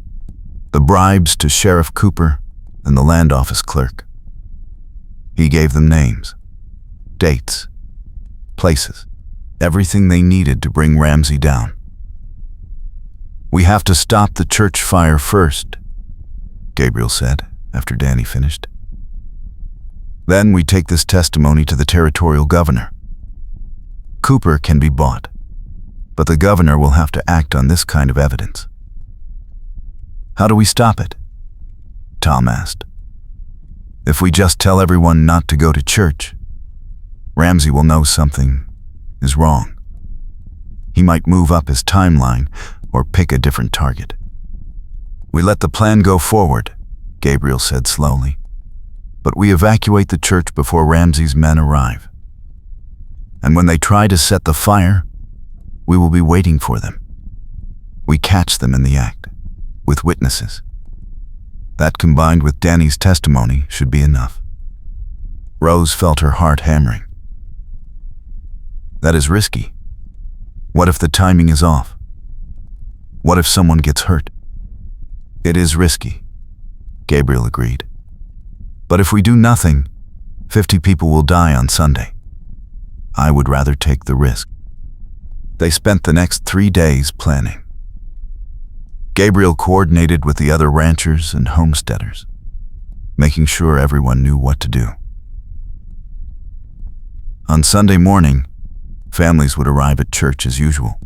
the bribes to Sheriff Cooper and the land office clerk. He gave them names, dates, places, everything they needed to bring Ramsey down. We have to stop the church fire first, Gabriel said after Danny finished. Then we take this testimony to the territorial governor. Cooper can be bought, but the governor will have to act on this kind of evidence. How do we stop it? Tom asked. If we just tell everyone not to go to church, Ramsey will know something is wrong. He might move up his timeline or pick a different target. We let the plan go forward, Gabriel said slowly, but we evacuate the church before Ramsey's men arrive. And when they try to set the fire, we will be waiting for them. We catch them in the act, with witnesses. That combined with Danny's testimony should be enough. Rose felt her heart hammering. That is risky. What if the timing is off? What if someone gets hurt? It is risky, Gabriel agreed. But if we do nothing, 50 people will die on Sunday. I would rather take the risk. They spent the next 3 days planning. Gabriel coordinated with the other ranchers and homesteaders, making sure everyone knew what to do. On Sunday morning, families would arrive at church as usual.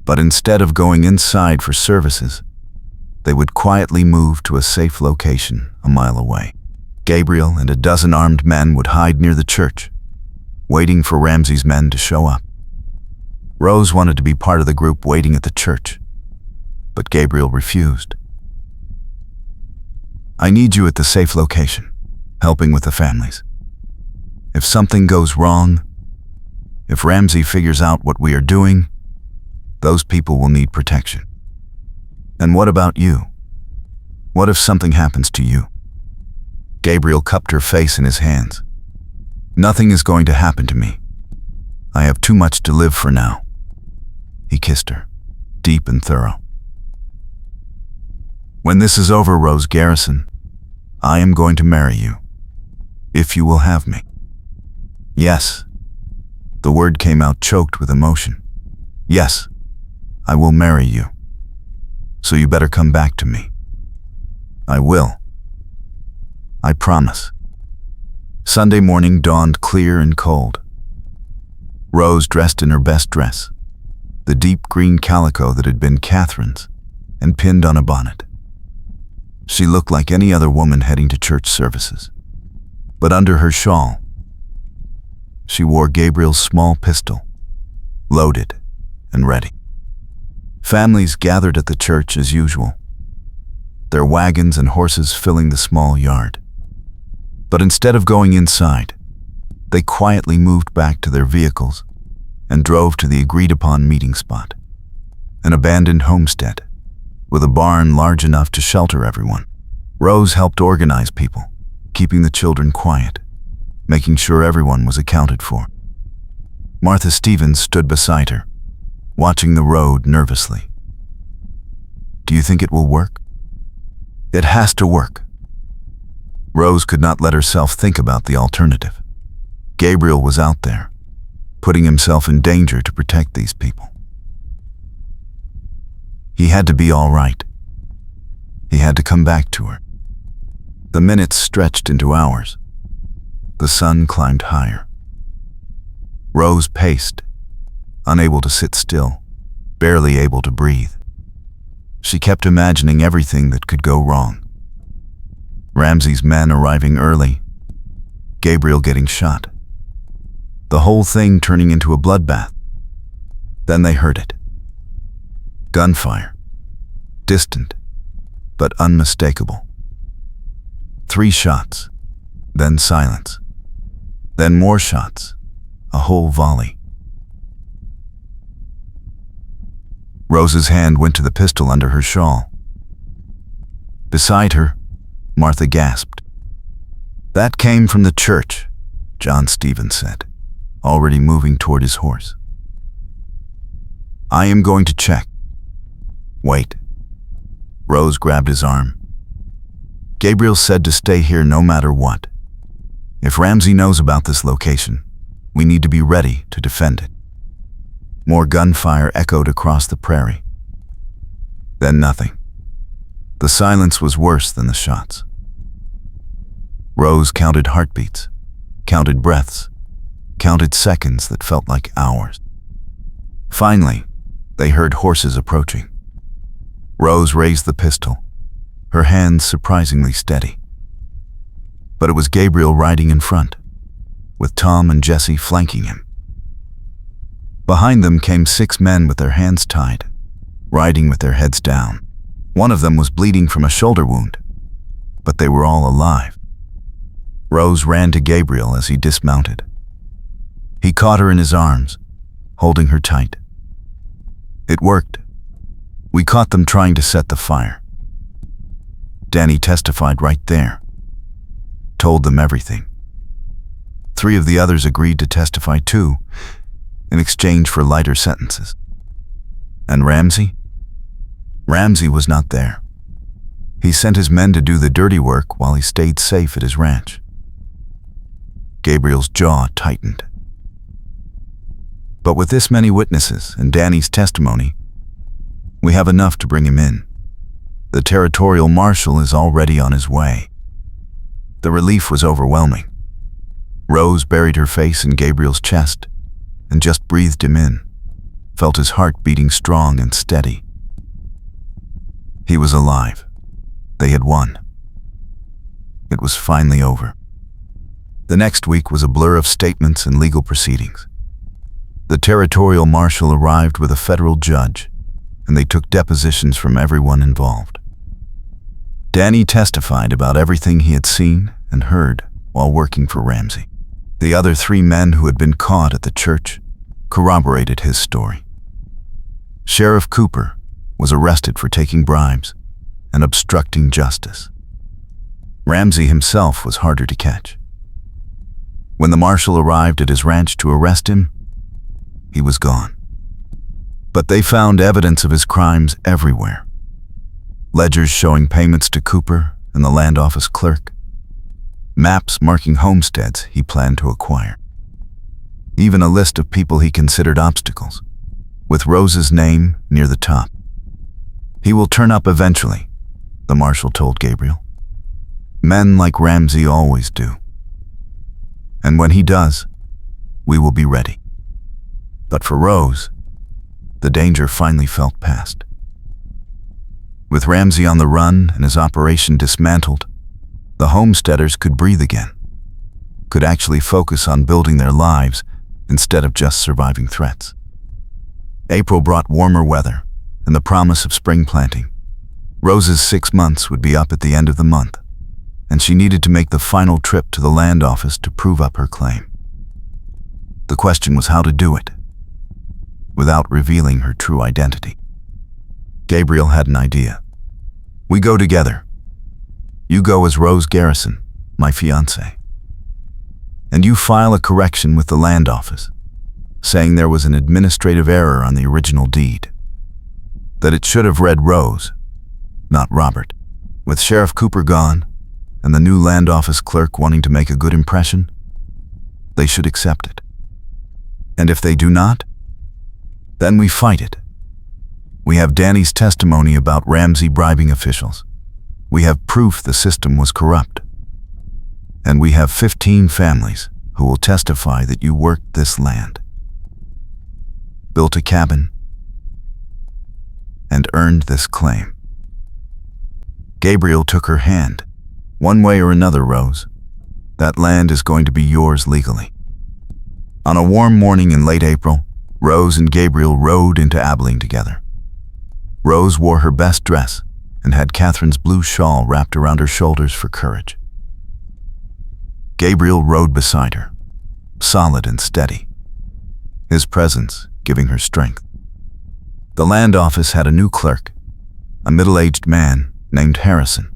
But instead of going inside for services, they would quietly move to a safe location a mile away. Gabriel and a dozen armed men would hide near the church, waiting for Ramsey's men to show up. Rose wanted to be part of the group waiting at the church, but Gabriel refused. I need you at the safe location, helping with the families. If something goes wrong, if Ramsey figures out what we are doing, those people will need protection. And what about you? What if something happens to you? Gabriel cupped her face in his hands. Nothing is going to happen to me. I have too much to live for now. He kissed her, deep and thorough. When this is over, Rose Garrison, I am going to marry you, if you will have me. Yes. The word came out choked with emotion. Yes, I will marry you. So you better come back to me. I will. I promise. Sunday morning dawned clear and cold. Rose dressed in her best dress, the deep green calico that had been Catherine's, and pinned on a bonnet. She looked like any other woman heading to church services. But under her shawl, she wore Gabriel's small pistol, loaded and ready. Families gathered at the church as usual, their wagons and horses filling the small yard. But instead of going inside, they quietly moved back to their vehicles and drove to the agreed-upon meeting spot, an abandoned homestead with a barn large enough to shelter everyone. Rose helped organize people, keeping the children quiet, making sure everyone was accounted for. Martha Stevens stood beside her, watching the road nervously. Do you think it will work? It has to work. Rose could not let herself think about the alternative. Gabriel was out there, putting himself in danger to protect these people. He had to be all right. He had to come back to her. The minutes stretched into hours. The sun climbed higher. Rose paced, unable to sit still, barely able to breathe. She kept imagining everything that could go wrong. Ramsey's men arriving early, Gabriel getting shot. The whole thing turning into a bloodbath. Then they heard it. Gunfire. Distant, but unmistakable. 3 shots, then silence. Then more shots, a whole volley. Rose's hand went to the pistol under her shawl. Beside her, Martha gasped. "That came from the church," John Stevens said, already moving toward his horse. "I am going to check." "Wait." Rose grabbed his arm. "Gabriel said to stay here no matter what. If Ramsey knows about this location, we need to be ready to defend it." More gunfire echoed across the prairie. Then nothing. The silence was worse than the shots. Rose counted heartbeats, counted breaths, counted seconds that felt like hours. Finally, they heard horses approaching. Rose raised the pistol, her hands surprisingly steady. But it was Gabriel riding in front, with Tom and Jesse flanking him. Behind them came 6 men with their hands tied, riding with their heads down. One of them was bleeding from a shoulder wound, but they were all alive. Rose ran to Gabriel as he dismounted. He caught her in his arms, holding her tight. "It worked. We caught them trying to set the fire." Danny testified right there, told them everything. 3 of the others agreed to testify too, in exchange for lighter sentences. And Ramsey? Ramsey was not there. He sent his men to do the dirty work while he stayed safe at his ranch. Gabriel's jaw tightened. But with this many witnesses and Danny's testimony, we have enough to bring him in. The territorial marshal is already on his way. The relief was overwhelming. Rose buried her face in Gabriel's chest and just breathed him in, felt his heart beating strong and steady. He was alive. They had won. It was finally over. The next week was a blur of statements and legal proceedings. The territorial marshal arrived with a federal judge, and they took depositions from everyone involved. Danny testified about everything he had seen and heard while working for Ramsey. The other 3 men who had been caught at the church corroborated his story. Sheriff Cooper was arrested for taking bribes and obstructing justice. Ramsey himself was harder to catch. When the marshal arrived at his ranch to arrest him, he was gone. But they found evidence of his crimes everywhere. Ledgers showing payments to Cooper and the land office clerk. Maps marking homesteads he planned to acquire. Even a list of people he considered obstacles, with Rose's name near the top. "He will turn up eventually," the marshal told Gabriel. "Men like Ramsey always do. And when he does, we will be ready." But for Rose, the danger finally felt past. With Ramsey on the run and his operation dismantled, the homesteaders could breathe again, could actually focus on building their lives instead of just surviving threats. April brought warmer weather and the promise of spring planting. Rose's 6 months would be up at the end of the month, and she needed to make the final trip to the land office to prove up her claim. The question was how to do it, without revealing her true identity. Gabriel had an idea. "We go together. You go as Rose Garrison, my fiancée. And you file a correction with the land office, saying there was an administrative error on the original deed. That it should have read Rose, not Robert. With Sheriff Cooper gone, and the new land office clerk wanting to make a good impression, they should accept it. And if they do not, then we fight it. We have Danny's testimony about Ramsey bribing officials. We have proof the system was corrupt. And we have 15 families who will testify that you worked this land, built a cabin, and earned this claim. Gabriel took her hand. One way or another, Rose, that land is going to be yours legally. On a warm morning in late April, Rose and Gabriel rode into Abilene together. Rose wore her best dress and had Catherine's blue shawl wrapped around her shoulders for courage. Gabriel rode beside her, solid and steady, his presence giving her strength. The land office had a new clerk, a middle-aged man named Garrison,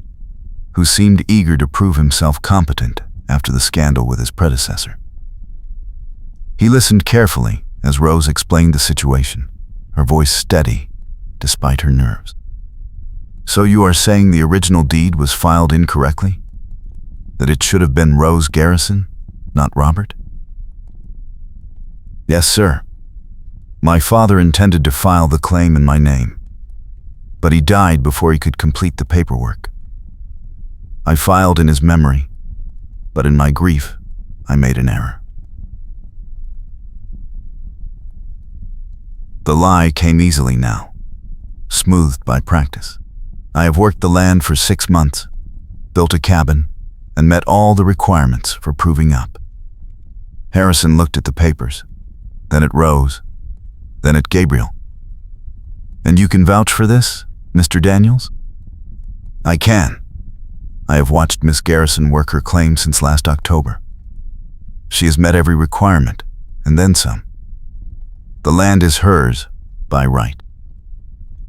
who seemed eager to prove himself competent after the scandal with his predecessor. He listened carefully as Rose explained the situation, her voice steady despite her nerves. So you are saying the original deed was filed incorrectly? That it should have been Rose Garrison, not Robert? Yes, sir. My father intended to file the claim in my name, but he died before he could complete the paperwork. I filed in his memory, but in my grief, I made an error. The lie came easily now, smoothed by practice. I have worked the land for 6 months, built a cabin, and met all the requirements for proving up. Garrison looked at the papers, then at Rose, then at Gabriel. And you can vouch for this, Mr. Daniels? I can. I have watched Miss Garrison work her claim since last October. She has met every requirement, and then some. The land is hers by right.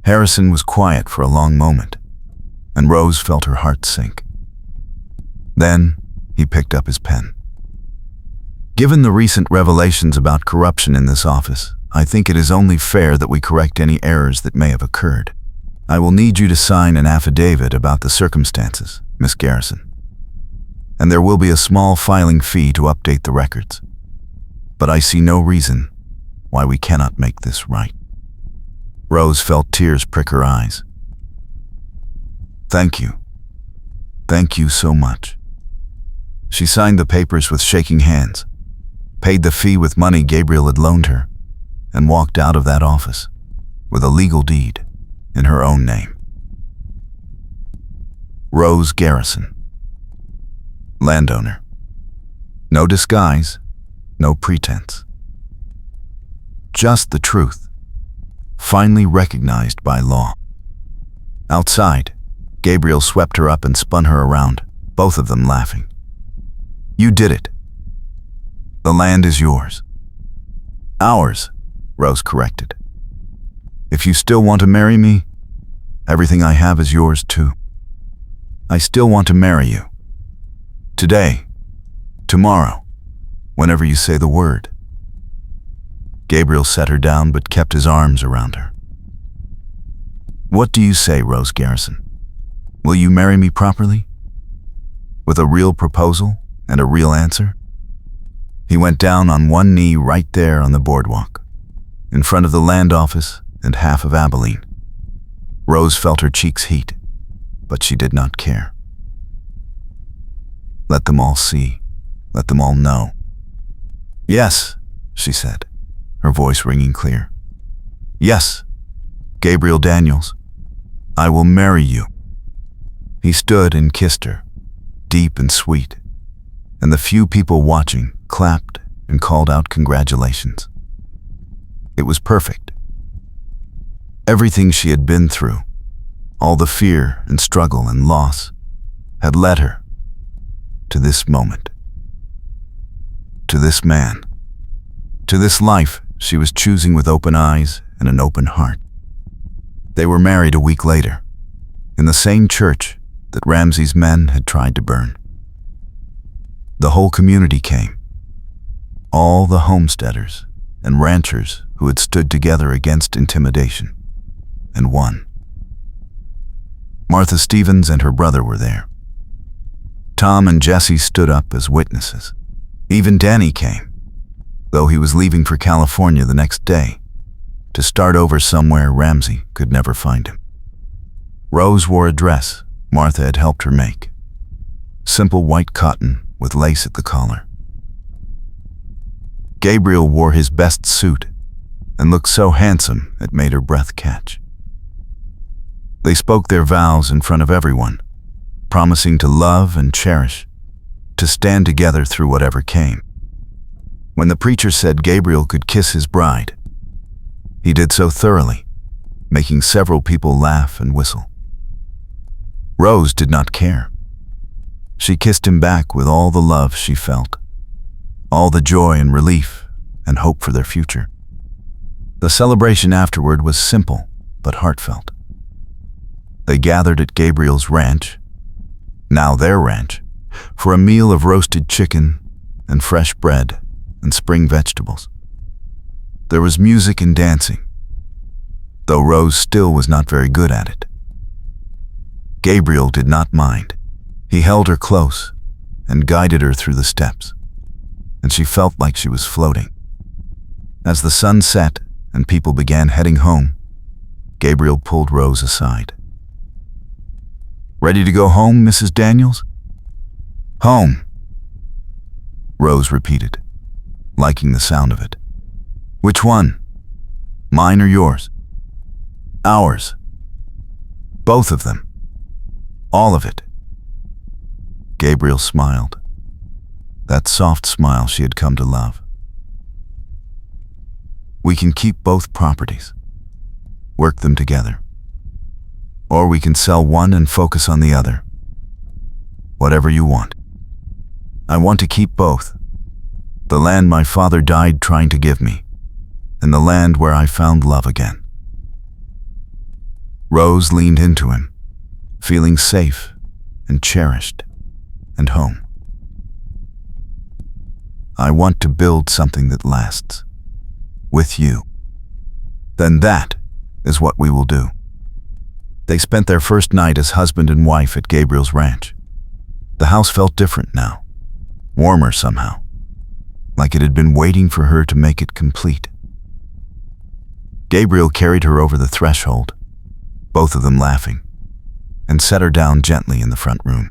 Garrison was quiet for a long moment, and Rose felt her heart sink. Then he picked up his pen. Given the recent revelations about corruption in this office, I think it is only fair that we correct any errors that may have occurred. I will need you to sign an affidavit about the circumstances, Miss Garrison. And there will be a small filing fee to update the records. But I see no reason why we cannot make this right. Rose felt tears prick her eyes. Thank you. Thank you so much. She signed the papers with shaking hands, paid the fee with money Gabriel had loaned her, and walked out of that office with a legal deed in her own name. Rose Garrison, landowner. No disguise, no pretense. Just the truth, finally recognized by law. Outside, Gabriel swept her up and spun her around, both of them laughing. You did it. The land is yours. Ours, Rose corrected. If you still want to marry me, everything I have is yours too. I still want to marry you. Today, tomorrow, whenever you say the word. Gabriel set her down but kept his arms around her. What do you say, Rose Garrison? Will you marry me properly? With a real proposal and a real answer? He went down on one knee right there on the boardwalk, in front of the land office and half of Abilene. Rose felt her cheeks heat, but she did not care. Let them all see. Let them all know. Yes, she said, her voice ringing clear. Yes, Gabriel Daniels, I will marry you. He stood and kissed her, deep and sweet, and the few people watching clapped and called out congratulations. It was perfect. Everything she had been through, all the fear and struggle and loss, had led her to this moment, to this man, to this life she was choosing with open eyes and an open heart. They were married a week later, in the same church that Ramsey's men had tried to burn. The whole community came, all the homesteaders and ranchers who had stood together against intimidation and won. Martha Stevens and her brother were there. Tom and Jesse stood up as witnesses. Even Danny came, though he was leaving for California the next day to start over somewhere Ramsey could never find him. Rose wore a dress Martha had helped her make. Simple white cotton with lace at the collar. Gabriel wore his best suit and looked so handsome it made her breath catch. They spoke their vows in front of everyone, promising to love and cherish, to stand together through whatever came. When the preacher said Gabriel could kiss his bride, he did so thoroughly, making several people laugh and whistle. Rose did not care. She kissed him back with all the love she felt, all the joy and relief and hope for their future. The celebration afterward was simple but heartfelt. They gathered at Gabriel's ranch, now their ranch, for a meal of roasted chicken and fresh bread and spring vegetables. There was music and dancing, though Rose still was not very good at it. Gabriel did not mind. He held her close and guided her through the steps, and she felt like she was floating. As the sun set and people began heading home, Gabriel pulled Rose aside. "Ready to go home, Mrs. Daniels?" "Home," Rose repeated, liking the sound of it. "Which one? Mine or yours?" "Ours. Both of them. All of it." Gabriel smiled, that soft smile she had come to love. "We can keep both properties, work them together. Or we can sell one and focus on the other. Whatever you want. I want to keep both. The land my father died trying to give me, and the land where I found love again." Rose leaned into him, feeling safe and cherished and home. "I want to build something that lasts. With you. Then that is what we will do." They spent their first night as husband and wife at Gabriel's ranch. The house felt different now, warmer somehow, like it had been waiting for her to make it complete. Gabriel carried her over the threshold, both of them laughing, and set her down gently in the front room.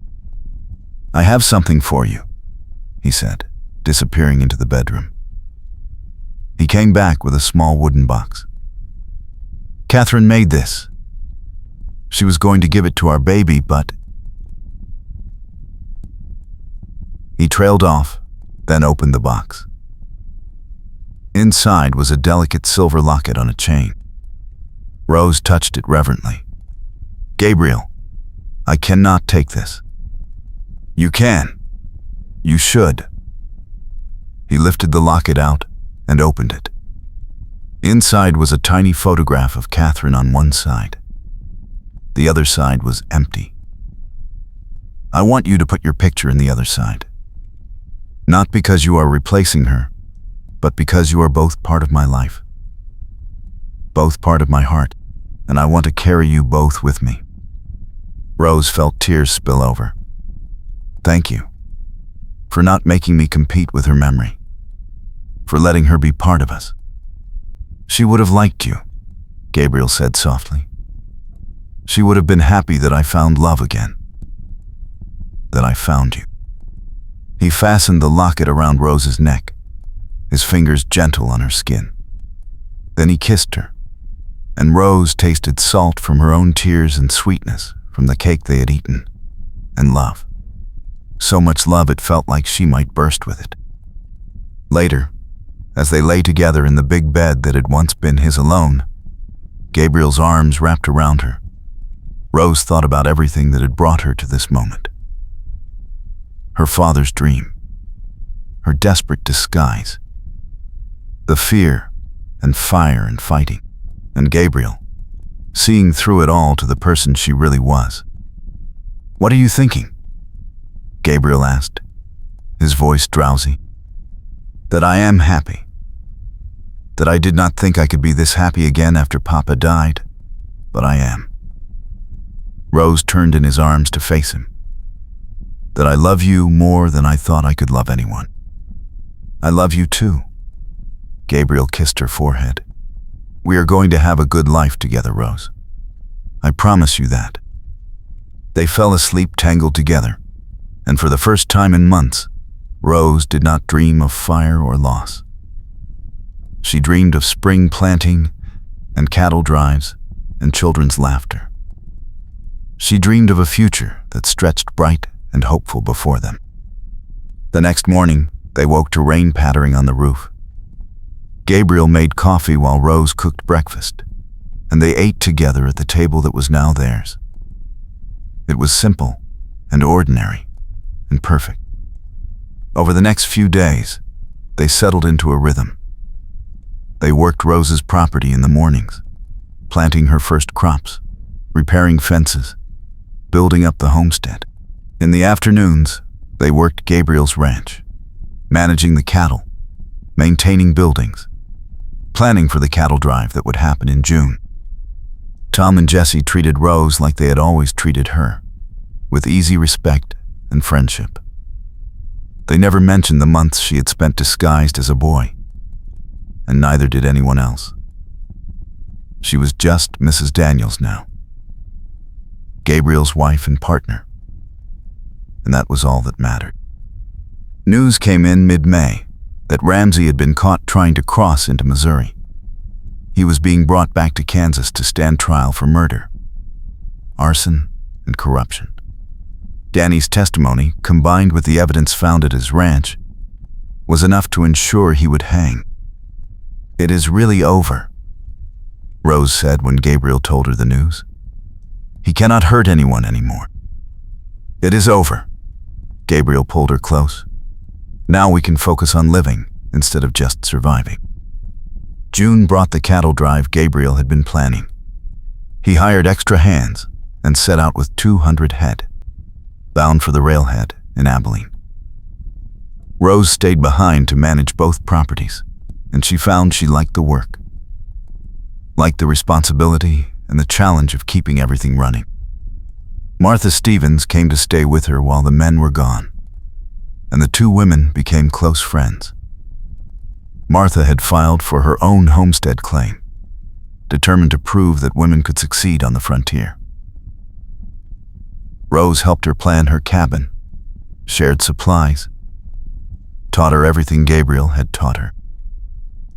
"I have something for you," he said, disappearing into the bedroom. He came back with a small wooden box. "Catherine made this. She was going to give it to our baby, but..." He trailed off, then opened the box. Inside was a delicate silver locket on a chain. Rose touched it reverently. "Gabriel, I cannot take this." "You can. You should." He lifted the locket out and opened it. Inside was a tiny photograph of Catherine on one side. The other side was empty. "I want you to put your picture in the other side. Not because you are replacing her, but because you are both part of my life. Both part of my heart, and I want to carry you both with me." Rose felt tears spill over. "Thank you for not making me compete with her memory, for letting her be part of us." "She would have liked you," Gabriel said softly. "She would have been happy that I found love again. That I found you." He fastened the locket around Rose's neck, his fingers gentle on her skin. Then he kissed her, and Rose tasted salt from her own tears and sweetness from the cake they had eaten, and love. So much love it felt like she might burst with it. Later, as they lay together in the big bed that had once been his alone, Gabriel's arms wrapped around her, Rose thought about everything that had brought her to this moment. Her father's dream, her desperate disguise, the fear and fire and fighting, and Gabriel, seeing through it all to the person she really was. "What are you thinking?" Gabriel asked, his voice drowsy. "That I am happy. That I did not think I could be this happy again after Papa died, but I am." Rose turned in his arms to face him. "That I love you more than I thought I could love anyone." "I love you too." Gabriel kissed her forehead. "We are going to have a good life together, Rose. I promise you that." They fell asleep tangled together, and for the first time in months, Rose did not dream of fire or loss. She dreamed of spring planting and cattle drives and children's laughter. She dreamed of a future that stretched bright and hopeful before them. The next morning, they woke to rain pattering on the roof. Gabriel made coffee while Rose cooked breakfast, and they ate together at the table that was now theirs. It was simple and ordinary and perfect. Over the next few days, they settled into a rhythm. They worked Rose's property in the mornings, planting her first crops, repairing fences, building up the homestead. In the afternoons, they worked Gabriel's ranch, managing the cattle, maintaining buildings, planning for the cattle drive that would happen in June. Tom and Jesse treated Rose like they had always treated her, with easy respect and friendship. They never mentioned the months she had spent disguised as a boy, and neither did anyone else. She was just Mrs. Daniels now, Gabriel's wife and partner, and that was all that mattered. News came in mid-May that Ramsey had been caught trying to cross into Missouri. He was being brought back to Kansas to stand trial for murder, arson, and corruption. Danny's testimony, combined with the evidence found at his ranch, was enough to ensure he would hang. "It is really over," Rose said when Gabriel told her the news. "He cannot hurt anyone anymore." "It is over." Gabriel pulled her close. "Now we can focus on living instead of just surviving." June brought the cattle drive Gabriel had been planning. He hired extra hands and set out with 200 head, bound for the railhead in Abilene. Rose stayed behind to manage both properties, and she found she liked the work, liked the responsibility and the challenge of keeping everything running. Martha Stevens came to stay with her while the men were gone, and the two women became close friends. Martha had filed for her own homestead claim, determined to prove that women could succeed on the frontier. Rose helped her plan her cabin, shared supplies, taught her everything Gabriel had taught her.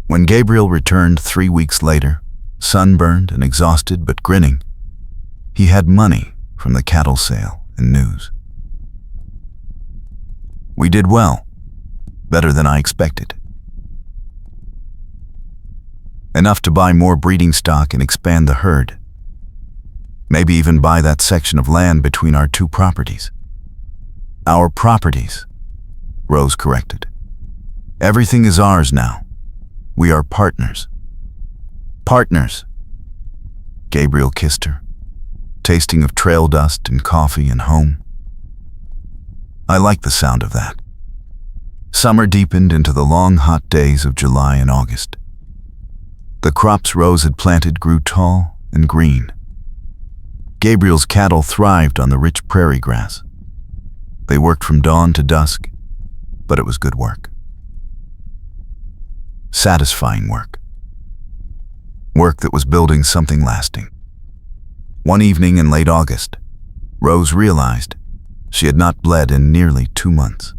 When Gabriel returned 3 weeks later, sunburned and exhausted but grinning, he had money from the cattle sale and news. "We did well, better than I expected. Enough to buy more breeding stock and expand the herd. Maybe even buy that section of land between our two properties." "Our properties," Rose corrected. "Everything is ours now. We are partners." "Partners." Gabriel kissed her, tasting of trail dust and coffee and home. "I like the sound of that." Summer deepened into the long hot days of July and August. The crops Rose had planted grew tall and green. Gabriel's cattle thrived on the rich prairie grass. They worked from dawn to dusk, but it was good work. Satisfying work. Work that was building something lasting. One evening in late August, Rose realized she had not bled in nearly 2 months.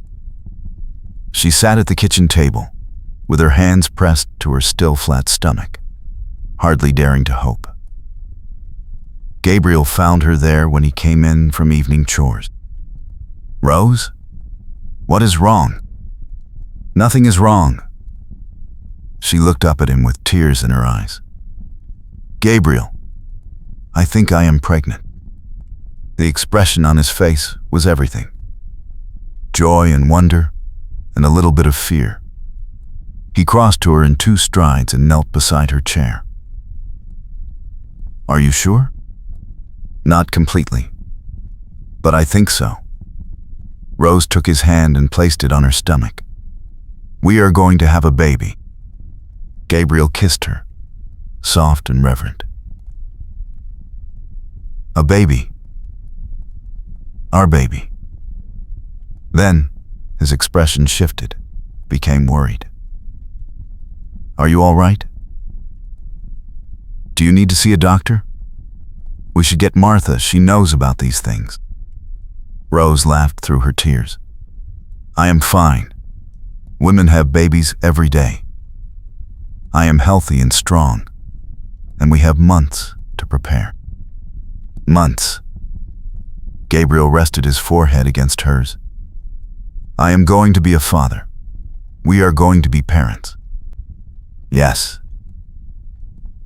She sat at the kitchen table, with her hands pressed to her still flat stomach, hardly daring to hope. Gabriel found her there when he came in from evening chores. "Rose? What is wrong?" "Nothing is wrong." She looked up at him with tears in her eyes. "Gabriel, I think I am pregnant." The expression on his face was everything. Joy and wonder, and a little bit of fear. He crossed to her in 2 strides and knelt beside her chair. "Are you sure?" "Not completely, but I think so." Rose took his hand and placed it on her stomach. "We are going to have a baby." Gabriel kissed her, soft and reverent. "A baby," Our baby. Then, his expression shifted, became worried. Are you all right? Do you need to see a doctor? We should get Martha, she knows about these things. Rose laughed through her tears. I am fine. Women have babies every day. I am healthy and strong, and we have months to prepare. Months. Gabriel rested his forehead against hers. I am going to be a father. We are going to be parents. Yes.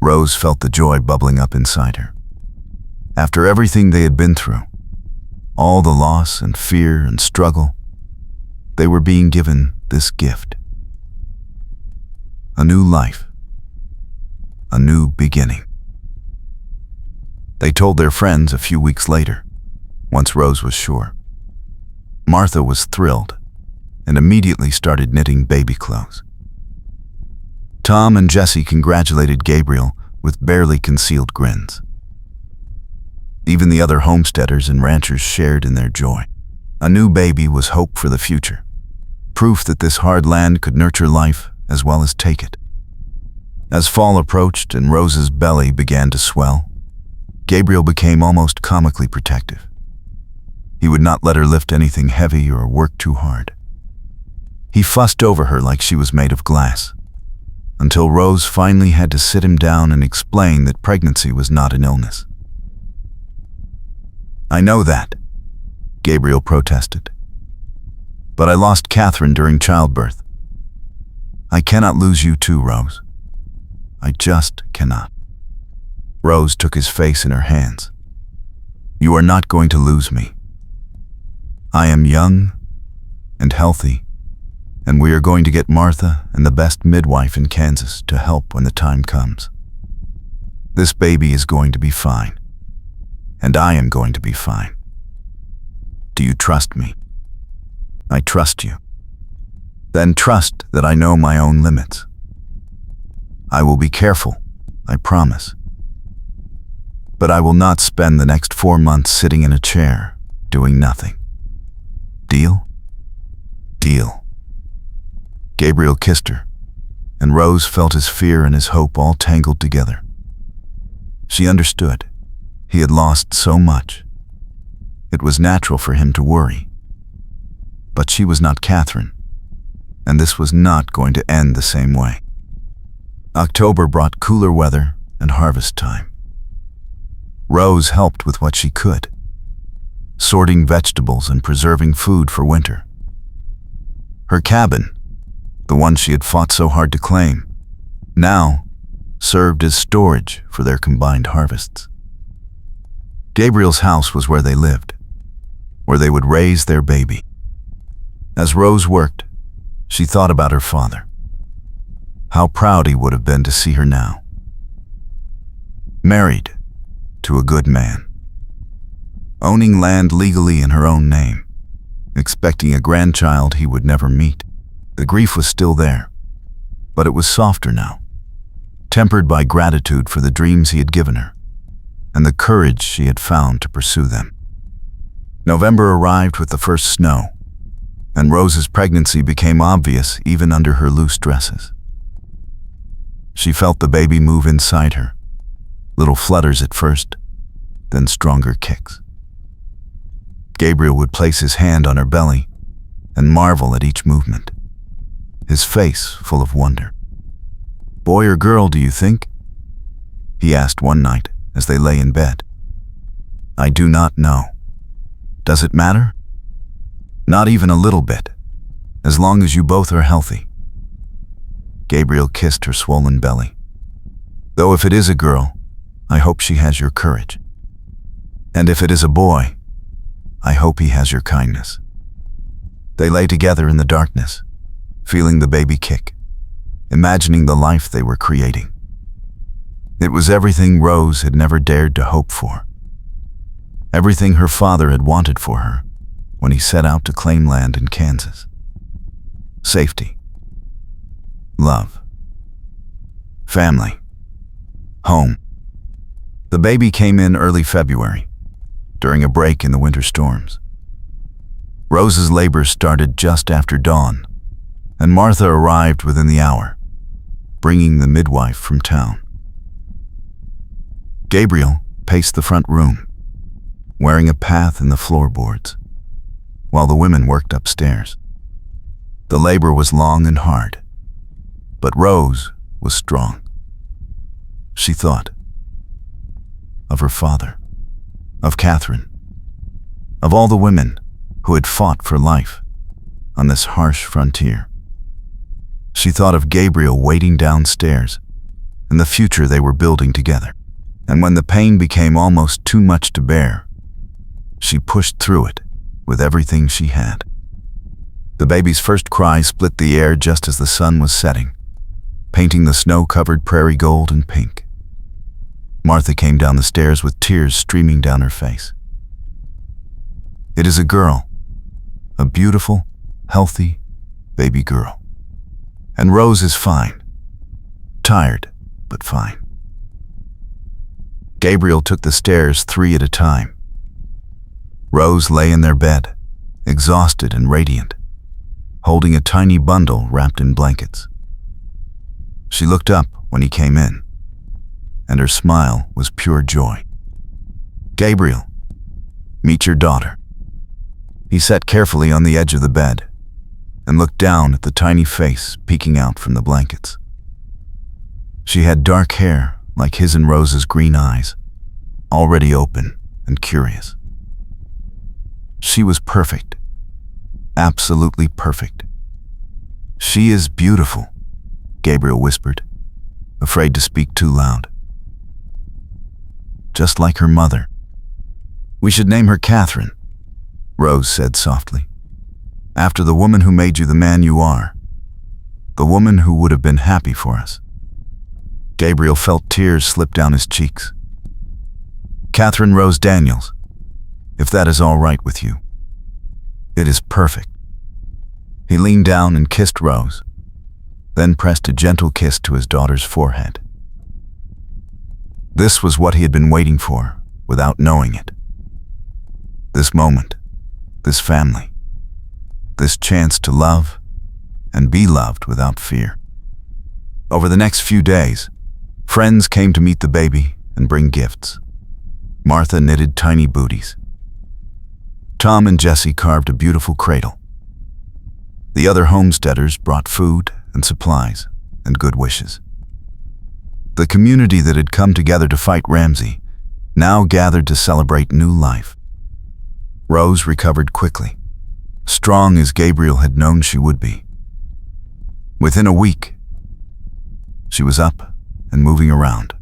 Rose felt the joy bubbling up inside her. After everything they had been through, all the loss and fear and struggle, they were being given this gift. A new life. A new beginning. They told their friends a few weeks later, once Rose was sure. Martha was thrilled and immediately started knitting baby clothes. Tom and Jesse congratulated Gabriel with barely concealed grins. Even the other homesteaders and ranchers shared in their joy. A new baby was hope for the future, proof that this hard land could nurture life as well as take it. As fall approached and Rose's belly began to swell, Gabriel became almost comically protective. He would not let her lift anything heavy or work too hard. He fussed over her like she was made of glass, until Rose finally had to sit him down and explain that pregnancy was not an illness. I know that, Gabriel protested. But I lost Catherine during childbirth. I cannot lose you too, Rose. I just cannot. Rose took his face in her hands. You are not going to lose me. I am young and healthy, and we are going to get Martha and the best midwife in Kansas to help when the time comes. This baby is going to be fine, and I am going to be fine. Do you trust me? I trust you. Then trust that I know my own limits. I will be careful, I promise. But I will not spend the next 4 months sitting in a chair, doing nothing. Deal? Deal. Gabriel kissed her, and Rose felt his fear and his hope all tangled together. She understood. He had lost so much. It was natural for him to worry. But she was not Catherine, and this was not going to end the same way. October brought cooler weather and harvest time. Rose helped with what she could, sorting vegetables and preserving food for winter. Her cabin, the one she had fought so hard to claim, now served as storage for their combined harvests. Gabriel's house was where they lived, where they would raise their baby. As Rose worked, she thought about her father. How proud he would have been to see her now. Married to a good man. Owning land legally in her own name. Expecting a grandchild he would never meet. The grief was still there, but it was softer now, tempered by gratitude for the dreams he had given her, and the courage she had found to pursue them. November arrived with the first snow, and Rose's pregnancy became obvious even under her loose dresses. She felt the baby move inside her, little flutters at first, then stronger kicks. Gabriel would place his hand on her belly and marvel at each movement, his face full of wonder. Boy or girl, do you think? He asked one night as they lay in bed. I do not know. Does it matter? Not even a little bit, as long as you both are healthy. Gabriel kissed her swollen belly. Though if it is a girl, I hope she has your courage. And if it is a boy, I hope he has your kindness. They lay together in the darkness, feeling the baby kick, imagining the life they were creating. It was everything Rose had never dared to hope for. Everything her father had wanted for her when he set out to claim land in Kansas. Safety. Love. Family. Home. The baby came in early February, during a break in the winter storms. Rose's labor started just after dawn, and Martha arrived within the hour, bringing the midwife from town. Gabriel paced the front room, wearing a path in the floorboards, while the women worked upstairs. The labor was long and hard, but Rose was strong. She thought of her father, of Catherine, of all the women who had fought for life on this harsh frontier. She thought of Gabriel waiting downstairs and the future they were building together. And when the pain became almost too much to bear, she pushed through it with everything she had. The baby's first cry split the air just as the sun was setting, painting the snow-covered prairie gold and pink. Martha came down the stairs with tears streaming down her face. It is a girl, a beautiful, healthy baby girl. And Rose is fine, tired, but fine. Gabriel took the stairs 3 at a time. Rose lay in their bed, exhausted and radiant, holding a tiny bundle wrapped in blankets. She looked up when he came in, and her smile was pure joy. "Gabriel, meet your daughter." He sat carefully on the edge of the bed and looked down at the tiny face peeking out from the blankets. She had dark hair like his and Rose's green eyes, already open and curious. She was perfect, absolutely perfect. "She is beautiful," Gabriel whispered, afraid to speak too loud. "Just like her mother." "We should name her Catherine," Rose said softly, "after the woman who made you the man you are, the woman who would have been happy for us." Gabriel felt tears slip down his cheeks. "Catherine Rose Daniels, if that is all right with you." "It is perfect." He leaned down and kissed Rose, then pressed a gentle kiss to his daughter's forehead. This was what he had been waiting for, without knowing it. This moment, this family, this chance to love and be loved without fear. Over the next few days, friends came to meet the baby and bring gifts. Martha knitted tiny booties. Tom and Jesse carved a beautiful cradle. The other homesteaders brought food and supplies and good wishes. The community that had come together to fight Ramsey now gathered to celebrate new life. Rose recovered quickly, strong as Gabriel had known she would be. Within a week, she was up and moving around,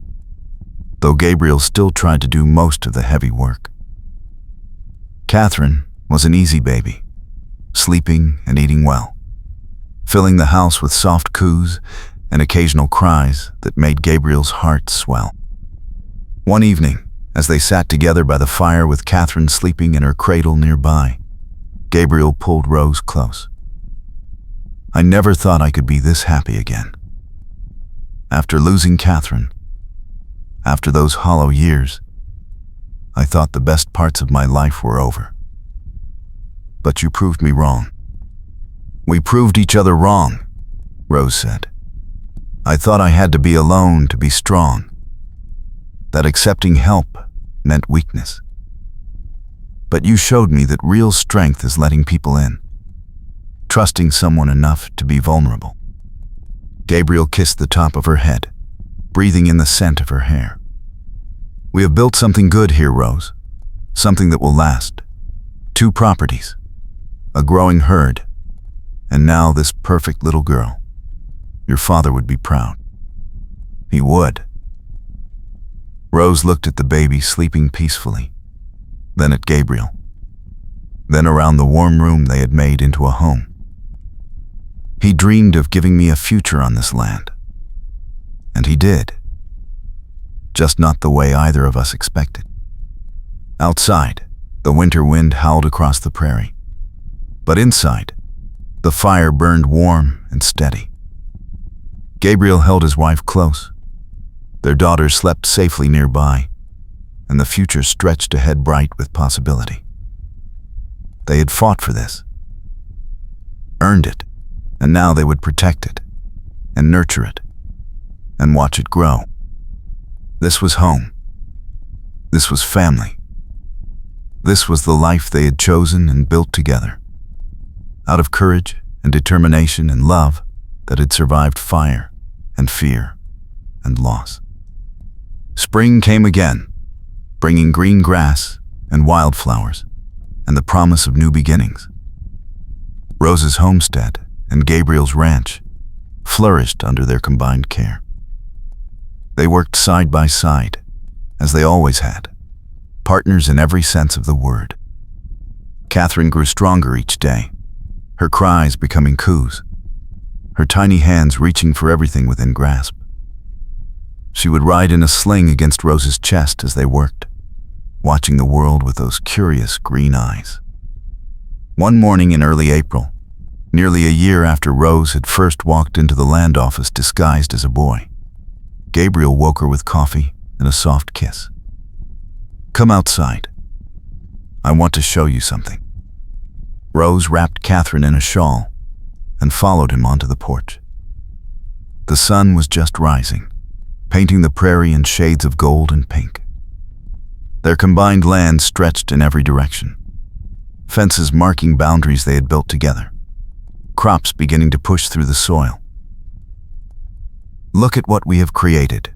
though Gabriel still tried to do most of the heavy work. Catherine was an easy baby, sleeping and eating well, filling the house with soft coos and occasional cries that made Gabriel's heart swell. One evening, as they sat together by the fire with Catherine sleeping in her cradle nearby, Gabriel pulled Rose close. "I never thought I could be this happy again. After losing Catherine, after those hollow years, I thought the best parts of my life were over. But you proved me wrong." "We proved each other wrong," Rose said. "I thought I had to be alone to be strong, that accepting help meant weakness. But you showed me that real strength is letting people in, trusting someone enough to be vulnerable." Gabriel kissed the top of her head, breathing in the scent of her hair. "We have built something good here, Rose, something that will last. 2 properties, a growing herd, and now this perfect little girl. Your father would be proud." "He would." Rose looked at the baby sleeping peacefully, then at Gabriel, then around the warm room they had made into a home. "He dreamed of giving me a future on this land. And he did. Just not the way either of us expected." Outside, the winter wind howled across the prairie. But inside, the fire burned warm and steady. Gabriel held his wife close. Their daughter slept safely nearby, and the future stretched ahead bright with possibility. They had fought for this, earned it, and now they would protect it, and nurture it, and watch it grow. This was home. This was family. This was the life they had chosen and built together, out of courage and determination and love that had survived fire and fear and loss. Spring came again, bringing green grass and wildflowers and the promise of new beginnings. Rose's homestead and Gabriel's ranch flourished under their combined care. They worked side by side, as they always had, partners in every sense of the word. Catherine grew stronger each day, her cries becoming coos, her tiny hands reaching for everything within grasp. She would ride in a sling against Rose's chest as they worked, watching the world with those curious green eyes. One morning in early April, nearly a year after Rose had first walked into the land office disguised as a boy, Gabriel woke her with coffee and a soft kiss. "Come outside. I want to show you something." Rose wrapped Catherine in a shawl and followed him onto the porch. The sun was just rising, painting the prairie in shades of gold and pink. Their combined land stretched in every direction, fences marking boundaries they had built together, crops beginning to push through the soil. "Look at what we have created,"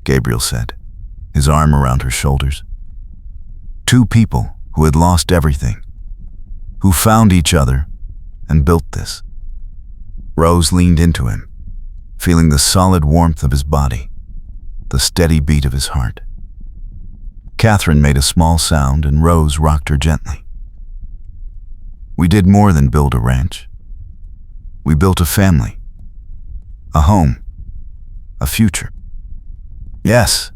Gabriel said, his arm around her shoulders. Two people who had lost everything, who found each other and built this. Rose leaned into him, feeling the solid warmth of his body, the steady beat of his heart. Catherine made a small sound and Rose rocked her gently. "We did more than build a ranch. We built a family, a home, a future." "Yes."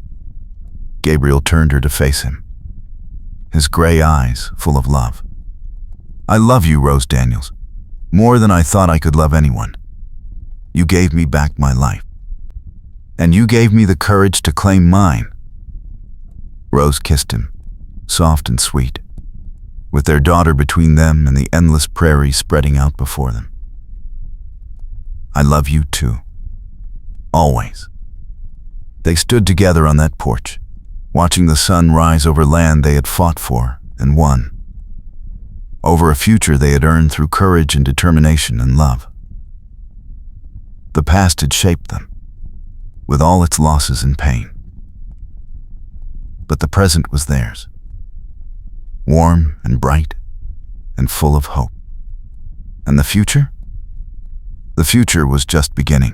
Gabriel turned her to face him, his gray eyes full of love. "I love you, Rose Daniels, more than I thought I could love anyone. You gave me back my life, and you gave me the courage to claim mine." Rose kissed him, soft and sweet, with their daughter between them and the endless prairie spreading out before them. "I love you too. Always." They stood together on that porch, watching the sun rise over land they had fought for and won, over a future they had earned through courage and determination and love. The past had shaped them, with all its losses and pain. But the present was theirs, warm and bright and full of hope. And the future? The future was just beginning.